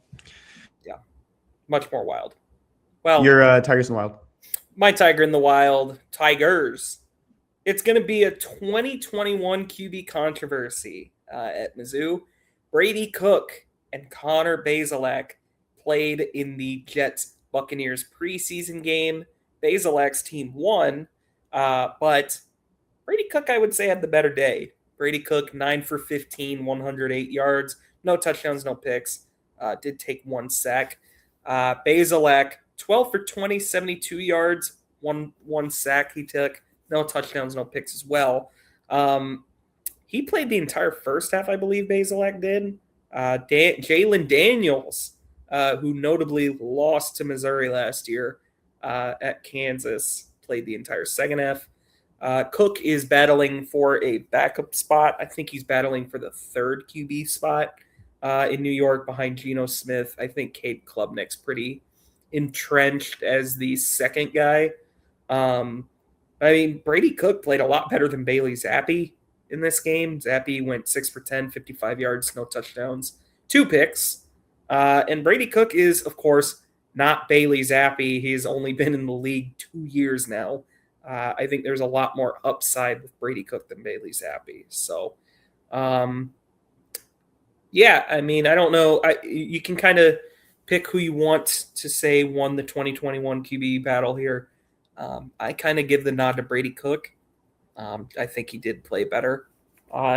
Yeah, much more wild. Well, your Tigers in the Wild. My Tiger in the Wild, Tigers. It's going to be a 2021 QB controversy at Mizzou. Brady Cook and Connor Bazelak played in the Jets-Buccaneers preseason game. Bazelak's team won, but Brady Cook, I would say, had the better day. Brady Cook, 9 for 15, 108 yards. No touchdowns, no picks. Did take 1 sack. Bazelak, 12 for 20, 72 yards, one sack he took. No touchdowns, no picks as well. He played the entire first half, I believe Bazelak did. Jalen Daniels, who notably lost to Missouri last year at Kansas, played the entire second half. Cook is battling for a backup spot. I think he's battling for the third QB spot in New York behind Geno Smith. I think Cade Klubnik's pretty entrenched as the second guy. Brady Cook played a lot better than Bailey Zappi in this game. Zappi went 6 for 10, 55 yards, no touchdowns, 2 picks. And Brady Cook is, of course, not Bailey Zappi. He's only been in the league 2 years now. I think there's a lot more upside with Brady Cook than Bailey Zappi. So, I don't know. You can kind of pick who you want to say won the 2021 QB battle here. I kind of give the nod to Brady Cook. I think he did play better,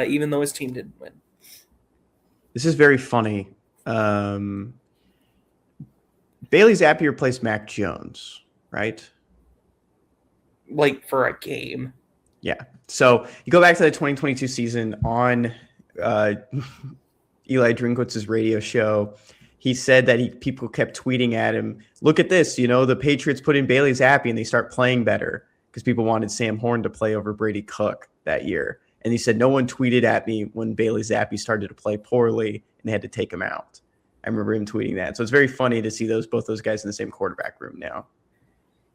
even though his team didn't win. This is very funny. Bailey Zappi replaced Mac Jones, right? Like for a game. Yeah. So you go back to the 2022 season on Eli Drinkwitz's radio show. He said that people kept tweeting at him, look at this, the Patriots put in Bailey Zappi and they start playing better because people wanted Sam Horn to play over Brady Cook that year. And he said, no one tweeted at me when Bailey Zappi started to play poorly and they had to take him out. I remember him tweeting that. So it's very funny to see both those guys in the same quarterback room now.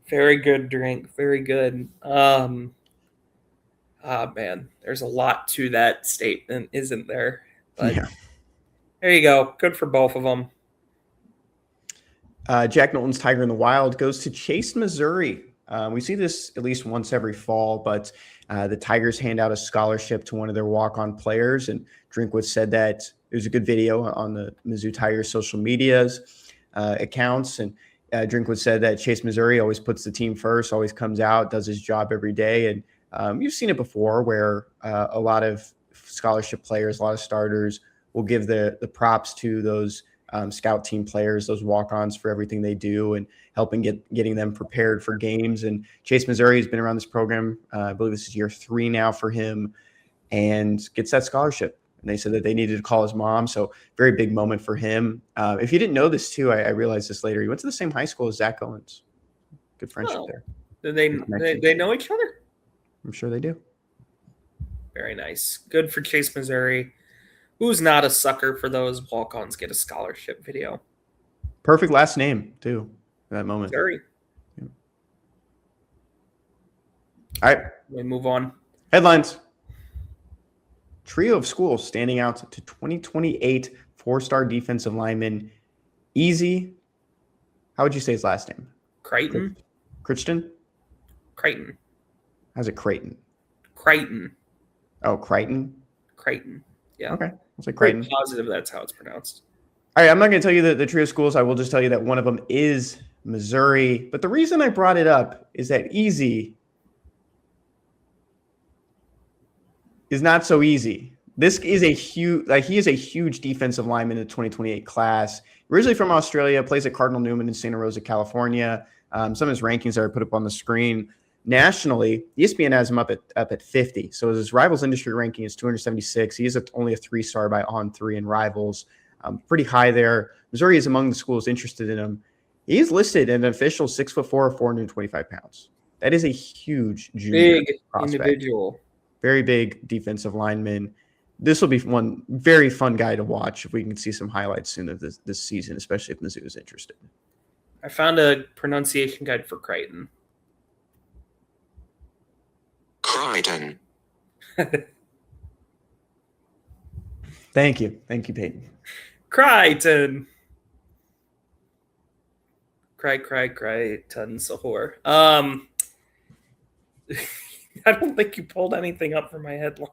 Very good, Drink. Very good. Man, there's a lot to that statement, isn't there? But yeah. There you go. Good for both of them. Jack Knowlton's Tiger in the Wild goes to Chase, Missouri. We see this at least once every fall, but the Tigers hand out a scholarship to one of their walk-on players, and Drinkwitz said that it was a good video on the Mizzou Tigers social medias accounts, and Drinkwitz said that Chase, Missouri always puts the team first, always comes out, does his job every day, and you've seen it before where a lot of scholarship players, a lot of starters will give the props to those scout team players, those walk-ons for everything they do and helping getting them prepared for games. And Chase, Missouri has been around this program. I believe this is year 3 now for him and gets that scholarship. And they said that they needed to call his mom. So very big moment for him. If you didn't know this too, I realized this later. He went to the same high school as Zach Owens. Good friendship there. Do they know each other? I'm sure they do. Very nice. Good for Chase, Missouri. Who's not a sucker for those walk-ons get a scholarship video? Perfect last name, too, for that moment. Missouri. Yeah. All right. We move on. Headlines. Trio of schools standing out to 2028 4-star defensive lineman. Easy. How would you say his last name? Creighton. Crichton? Creighton. How's it Creighton? Creighton. Oh, Creighton? Creighton. Yeah. Okay. It's like Creighton. Pretty positive that's how it's pronounced. All right. I'm not going to tell you the trio of schools. I will just tell you that one of them is Missouri. But the reason I brought it up is that Easy is not so easy. This is he is a huge defensive lineman in the 2028 class. Originally from Australia, plays at Cardinal Newman in Santa Rosa, California. Some of his rankings are put up on the screen. Nationally, ESPN has him up at 50. So his Rivals industry ranking is 276. He is only a 3-star by On3 and Rivals. Pretty high there. Missouri is among the schools interested in him. He is listed an official 6'4", 425 pounds. That is a huge junior prospect. Individual. Very big defensive lineman. This will be one very fun guy to watch if we can see some highlights soon of this season, especially if Mizzou is interested. I found a pronunciation guide for Creighton. Crichton. Thank you, Payton. Crichton. Crichton Sahor. I don't think you pulled anything up for my headline.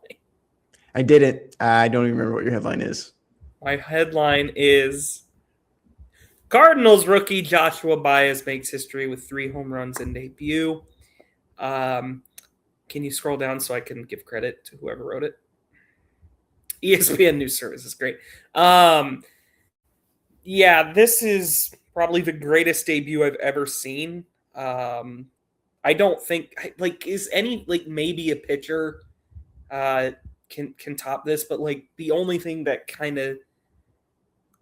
I didn't. I don't even remember what your headline is. My headline is Cardinals rookie Joshua Baez makes history with 3 home runs in debut. Can you scroll down so I can give credit to whoever wrote it? ESPN News Service is great. Yeah, this is probably the greatest debut I've ever seen. I don't think, is any, maybe a pitcher can top this, but like the only thing that kind of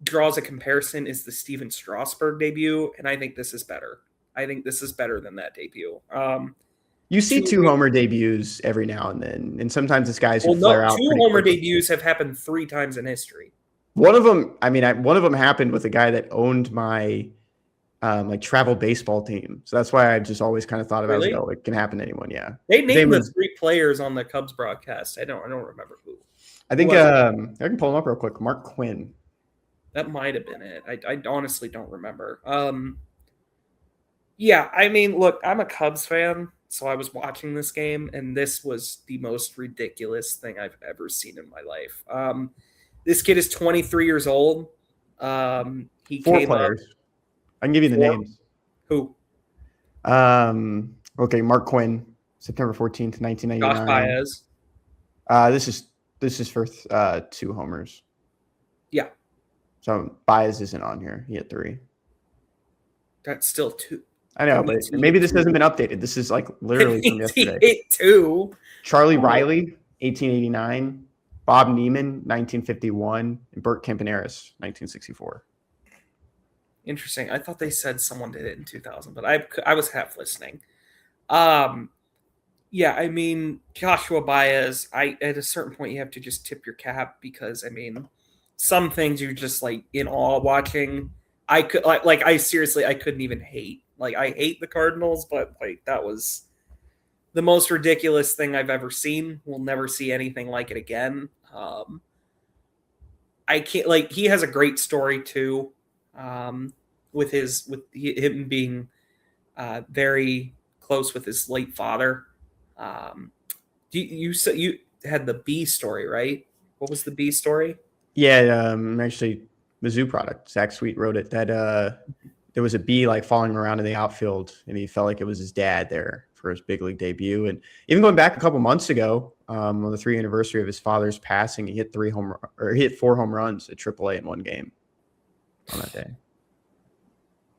draws a comparison is the Steven Strasburg debut, and I think this is better. I think this is better than that debut. You see two homer debuts every now and then, and sometimes it's guys who flare out. Two homer debuts have happened 3 times in history. One of them, one of them happened with a guy that owned my like travel baseball team. So that's why I just always kind of thought about it. It can happen to anyone. Yeah. They named the 3 players on the Cubs broadcast. I don't remember who. I think I can pull them up real quick. Mark Quinn. That might have been it. I honestly don't remember. Yeah, I mean, look, I'm a Cubs fan, so I was watching this game, and this was the most ridiculous thing I've ever seen in my life. This kid is 23 years old. He 4 came players. I can give you the names. Who? Okay, Mark Quinn, September 14th, 1999. Josh Baez. This is for 2 homers. Yeah. So Baez isn't on here. He had 3. That's still 2. I know, but maybe this hasn't been updated. This is like literally from yesterday. He hit 2. Charlie Riley, 1889. Bob Neiman, 1951. And Bert Campaneris, 1964. Interesting. I thought they said someone did it in 2000, but I was half listening. Yeah, I mean, Joshua Baez, at a certain point you have to just tip your cap because, I mean, some things you're just like in awe watching. I couldn't even hate. Like, I hate the Cardinals, but like that was the most ridiculous thing I've ever seen. We'll never see anything like it again. I can't, like, he has a great story too. With him being very close with his late father. You had the B story, right? What was the B story? Yeah, actually, Mizzou product. Zach Sweet wrote it that there was a bee like falling around in the outfield, and he felt like it was his dad there for his big league debut. And even going back a couple months ago, on the 3rd anniversary of his father's passing, he hit 4 home runs at AAA in one game on that day.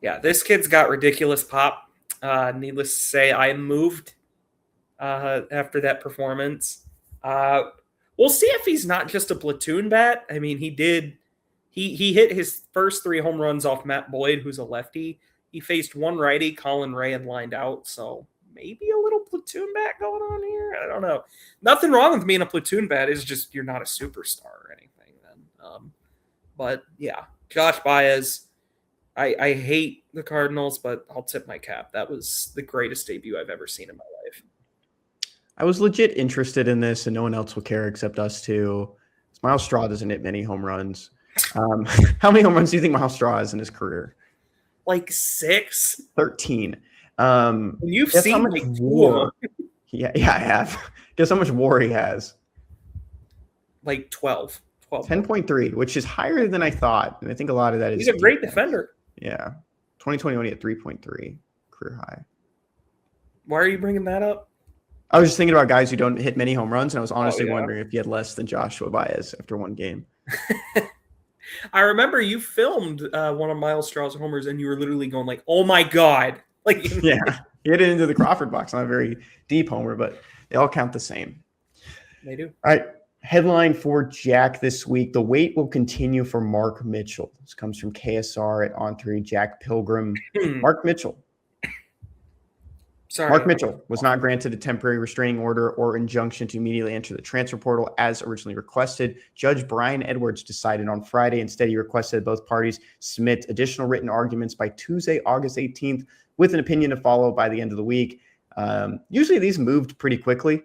Yeah, this kid's got ridiculous pop. Needless to say, I am moved after that performance. We'll see if he's not just a platoon bat. I mean, he hit his first 3 home runs off Matt Boyd, who's a lefty. He faced one righty, Colin Ray, and lined out. So maybe a little platoon bat going on here. I don't know. Nothing wrong with being a platoon bat. It's just you're not a superstar or anything then. But yeah, Josh Baez. I hate the Cardinals, but I'll tip my cap. That was the greatest debut I've ever seen in my life. I was legit interested in this, and no one else will care except us two. Miles Straw doesn't hit many home runs. How many home runs do you think Miles Straw has in his career? Like 6? 13. You've seen like war. Yeah, I have. Guess how much war he has? Like 12. 10.3, which is higher than I thought. And I think a lot of that is... He's a great defender. Yeah. 2021, he had 3.3 career high. Why are you bringing that up? I was just thinking about guys who don't hit many home runs, and I was honestly wondering if he had less than Joshua Baez after one game. I remember you filmed one of Miles Straw's homers, and you were literally going like, "Oh my god!" Like, yeah, he hit it into the Crawford box. Not a very deep homer, but they all count the same. They do. All right. Headline for Jack this week: the wait will continue for Mark Mitchell. This comes from KSR at On3. Jack Pilgrim. Mark Mitchell. Mark Mitchell was not granted a temporary restraining order or injunction to immediately enter the transfer portal as originally requested. Judge Brian Edwards decided on Friday. Instead, he requested that both parties submit additional written arguments by Tuesday, August 18th, with an opinion to follow by the end of the week. Usually these moved pretty quickly.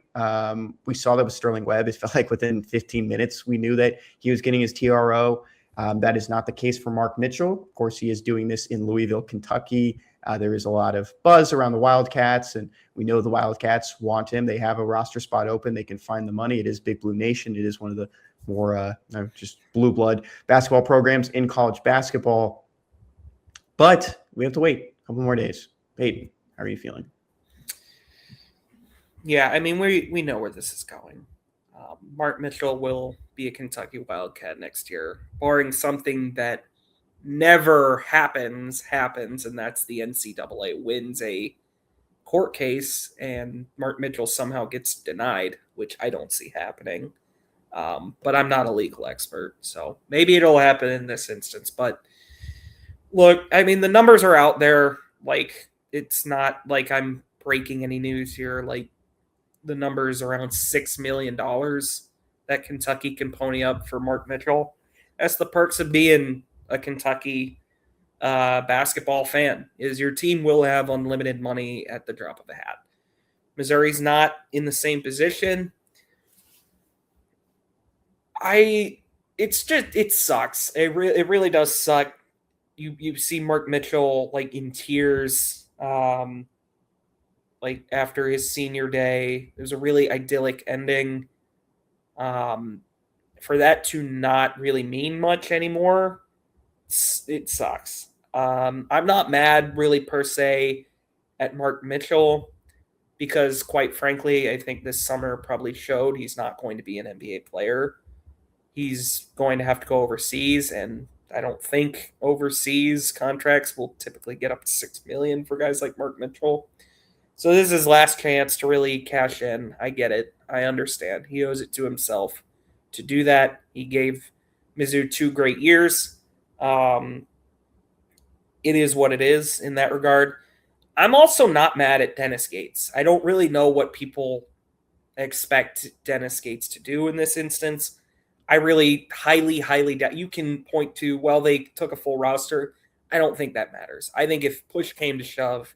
We saw that with Sterling Webb. It felt like within 15 minutes, we knew that he was getting his TRO. That is not the case for Mark Mitchell. Of course, he is doing this in Louisville, Kentucky. There is a lot of buzz around the Wildcats, and we know the Wildcats want him. They have a roster spot open. They can find the money. It is Big Blue Nation. It is one of the more just blue blood basketball programs in college basketball. But we have to wait a couple more days. Payton, how are you feeling? Yeah, I mean, we know where this is going. Mark Mitchell will be a Kentucky Wildcat next year, barring something that never happens, and that's the NCAA wins a court case and Mark Mitchell somehow gets denied, which I don't see happening. But I'm not a legal expert, so maybe it'll happen in this instance. But look, I mean, the numbers are out there. Like, it's not like I'm breaking any news here. Like, the numbers around $6 million that Kentucky can pony up for Mark Mitchell. That's the perks of being a Kentucky basketball fan, is your team will have unlimited money at the drop of a hat. Missouri's not in the same position. It sucks. It really does suck. You see Mark Mitchell like in tears, like after his senior day. It was a really idyllic ending. For that to not really mean much anymore, it sucks. I'm not mad really per se at Mark Mitchell, because quite frankly, I think this summer probably showed he's not going to be an NBA player. He's going to have to go overseas, and I don't think overseas contracts will typically get up to $6 million for guys like Mark Mitchell. So this is his last chance to really cash in. I get it. I understand. He owes it to himself to do that. He gave Mizzou 2 great years. It is what it is in that regard. I'm also not mad at Dennis Gates. I don't really know what people expect Dennis Gates to do in this instance. I really highly doubt. You can point to, well, they took a full roster. I don't think that matters. I think if push came to shove,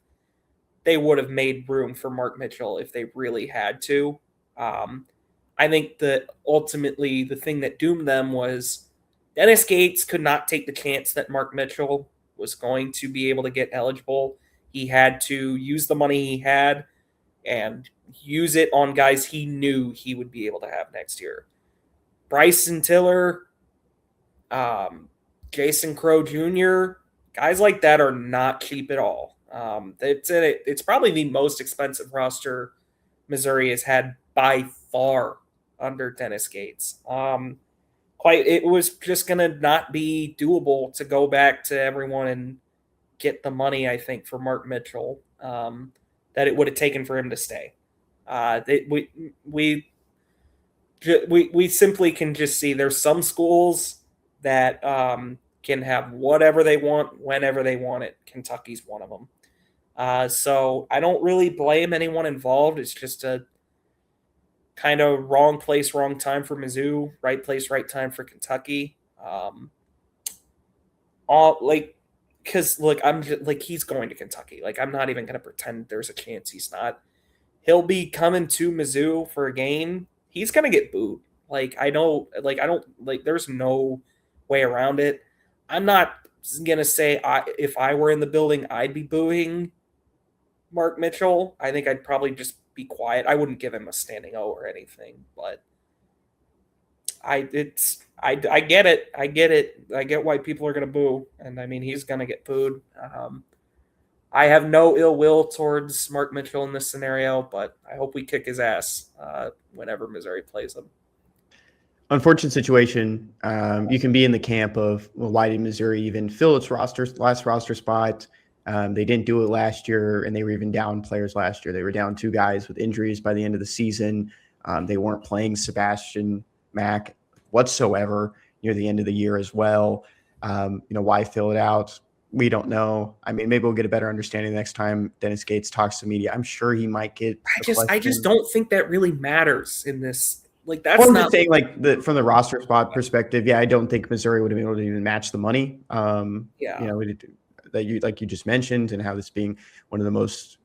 they would have made room for Mark Mitchell if they really had to. I think that ultimately the thing that doomed them was Dennis Gates could not take the chance that Mark Mitchell was going to be able to get eligible. He had to use the money he had and use it on guys he knew he would be able to have next year. Bryson Tiller, Jason Crow Jr., guys like that are not cheap at all. It's probably the most expensive roster Missouri has had by far under Dennis Gates. It was just going to not be doable to go back to everyone and get the money, I think, for Mark Mitchell that it would have taken for him to stay. We simply can just see there's some schools that can have whatever they want whenever they want it. Kentucky's one of them. So I don't really blame anyone involved. It's just a kind of wrong place, wrong time for Mizzou, right place, right time for Kentucky. Because look, I'm just, like, he's going to Kentucky. Like, I'm not even going to pretend there's a chance he's not. He'll be coming to Mizzou for a game. He's going to get booed. There's no way around it. I'm not going to say if I were in the building, I'd be booing Mark Mitchell. I think I'd probably just be quiet. I wouldn't give him a standing O or anything, but I get it. I get why people are going to boo. And I mean, he's going to get booed. I have no ill will towards Mark Mitchell in this scenario, but I hope we kick his ass whenever Missouri plays him. Unfortunate situation. You can be in the camp of, well, why did Missouri even fill its last roster spot? They didn't do it last year, and they were even down players last year. They were down 2 guys with injuries by the end of the season. They weren't playing Sebastian Mack whatsoever near the end of the year as well. Why fill it out? We don't know. I mean, maybe we'll get a better understanding next time Dennis Gates talks to media. I'm sure he might get. I just don't think that really matters in this. Like, that's I'm not just saying, from the roster spot perspective. Yeah, I don't think Missouri would have been able to even match the money. That you just mentioned, and how this being one of the most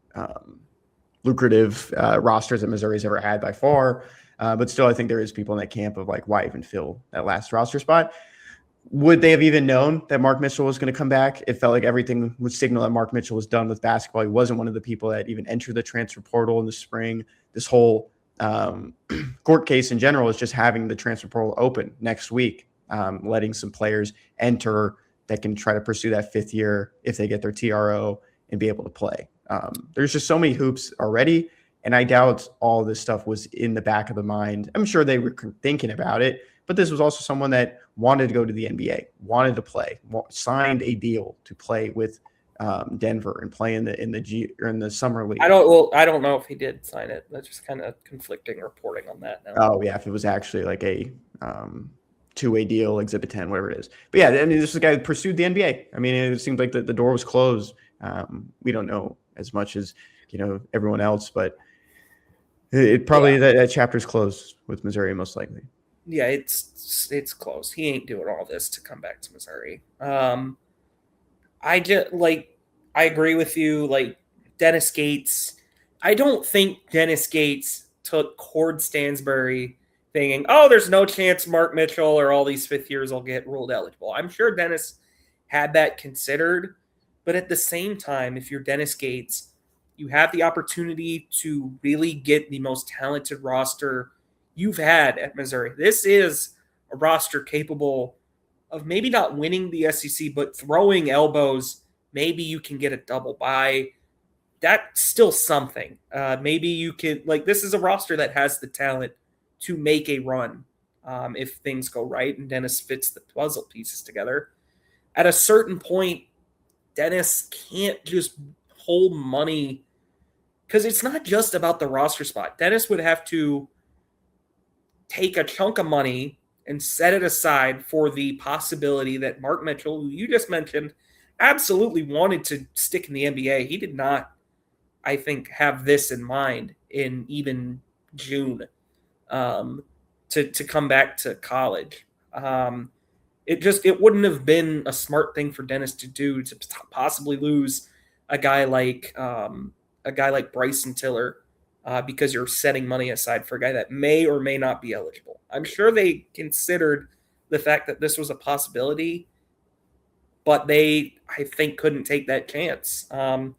lucrative rosters that Missouri's ever had by far. But still, I think there is people in that camp of like, why even fill that last roster spot? Would they have even known that Mark Mitchell was going to come back? It felt like everything would signal that Mark Mitchell was done with basketball. He wasn't one of the people that even entered the transfer portal in the spring. This whole court case in general is just having the transfer portal open next week, letting some players enter that can try to pursue that 5th year if they get their TRO and be able to play. There's just so many hoops already, and I doubt all this stuff was in the back of the mind. I'm sure they were thinking about it, but this was also someone that wanted to go to the NBA, wanted to play, signed a deal to play with Denver and play in the summer league. I don't know if he did sign it. That's just kind of conflicting reporting on that now. Oh yeah, if it was actually like a two-way deal, Exhibit 10, whatever it is. But yeah, I mean, this is a guy who pursued the NBA. I mean, it seemed like the door was closed. We don't know as much as everyone else, but it probably that chapter's closed with Missouri most likely. Yeah, it's close. He ain't doing all this to come back to Missouri. I agree with you. Like Dennis Gates, I don't think Dennis Gates took Cord Stansbury thinking, oh, there's no chance Mark Mitchell or all these fifth years will get ruled eligible. I'm sure Dennis had that considered, but at the same time, if you're Dennis Gates, you have the opportunity to really get the most talented roster you've had at Missouri. This is a roster capable of maybe not winning the SEC, but throwing elbows. Maybe you can get a double bye. That's still something. Maybe you can, this is a roster that has the talent to make a run if things go right and Dennis fits the puzzle pieces together. At a certain point, Dennis can't just hold money because it's not just about the roster spot. Dennis would have to take a chunk of money and set it aside for the possibility that Mark Mitchell, who you just mentioned, absolutely wanted to stick in the NBA. He did not, I think, have this in mind in even June to come back to college. It wouldn't have been a smart thing for Dennis to do to possibly lose a guy like Bryson Tiller because you're setting money aside for a guy that may or may not be eligible. I'm sure they considered the fact that this was a possibility, but they, I think, couldn't take that chance. I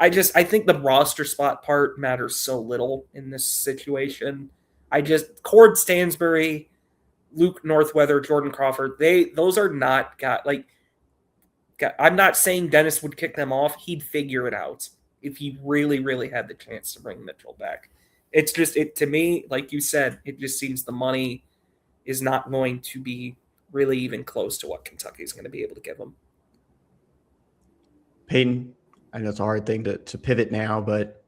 think the roster spot part matters so little in this situation. Cord Stansbury, Luke Northweather, Jordan Crawford, those are not I'm not saying Dennis would kick them off. He'd figure it out if he really, really had the chance to bring Mitchell back. It's just, to me, like you said, it just seems the money is not going to be really even close to what Kentucky is going to be able to give them. Payton, I know it's a hard thing to pivot now, but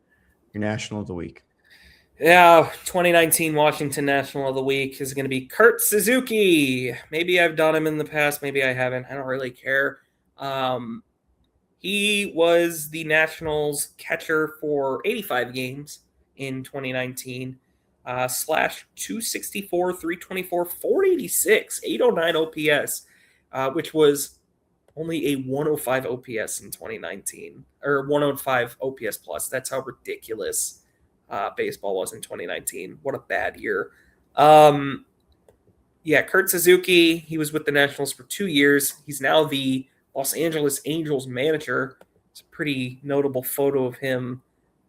your National of the Week. Yeah, 2019 Washington National of the Week is going to be Kurt Suzuki. Maybe I've done him in the past. Maybe I haven't. I don't really care. He was the Nationals catcher for 85 games in 2019. Slash 264, 324, 486, 809 OPS, which was only a 105 OPS in 2019, or 105 OPS plus. That's how ridiculous baseball was in 2019. What a bad year. Kurt Suzuki, he was with the Nationals for 2 years. He's now the Los Angeles Angels manager. It's a pretty notable photo of him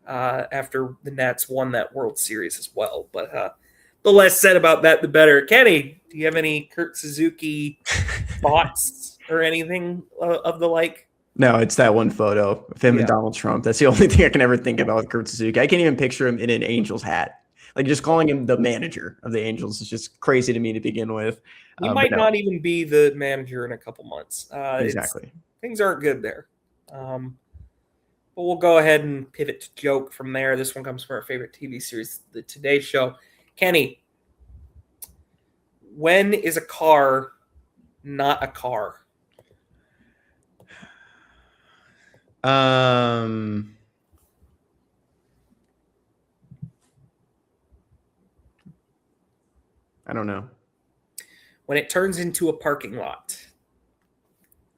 after the Nats won that World Series as well. But the less said about that, the better. Kenny, do you have any Kurt Suzuki thoughts or anything of the like? No, it's that one photo of him and Donald Trump. That's the only thing I can ever think about with Kurt Suzuki. I can't even picture him in an Angels hat. Like, just calling him the manager of the Angels is just crazy to me to begin with. He might not even be the manager in a couple months. Exactly. Things aren't good there. But we'll go ahead and pivot to joke from there. This one comes from our favorite TV series, The Today Show. Kenny, when is a car not a car? I don't know. When it turns into a parking lot.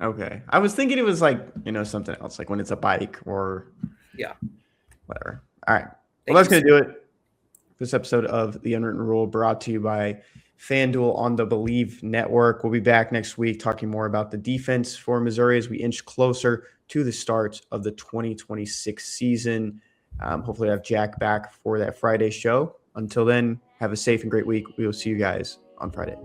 Okay. I was thinking it was like, something else, like when it's a bike or whatever. All right. Well, that's going to do it. This episode of The Unwritten Rule brought to you by FanDuel on the Believe Network. We'll be back next week talking more about the defense for Missouri as we inch closer to the start of the 2026 season. Hopefully I have Jack back for that Friday show. Until then, have a safe and great week. We will see you guys on Friday.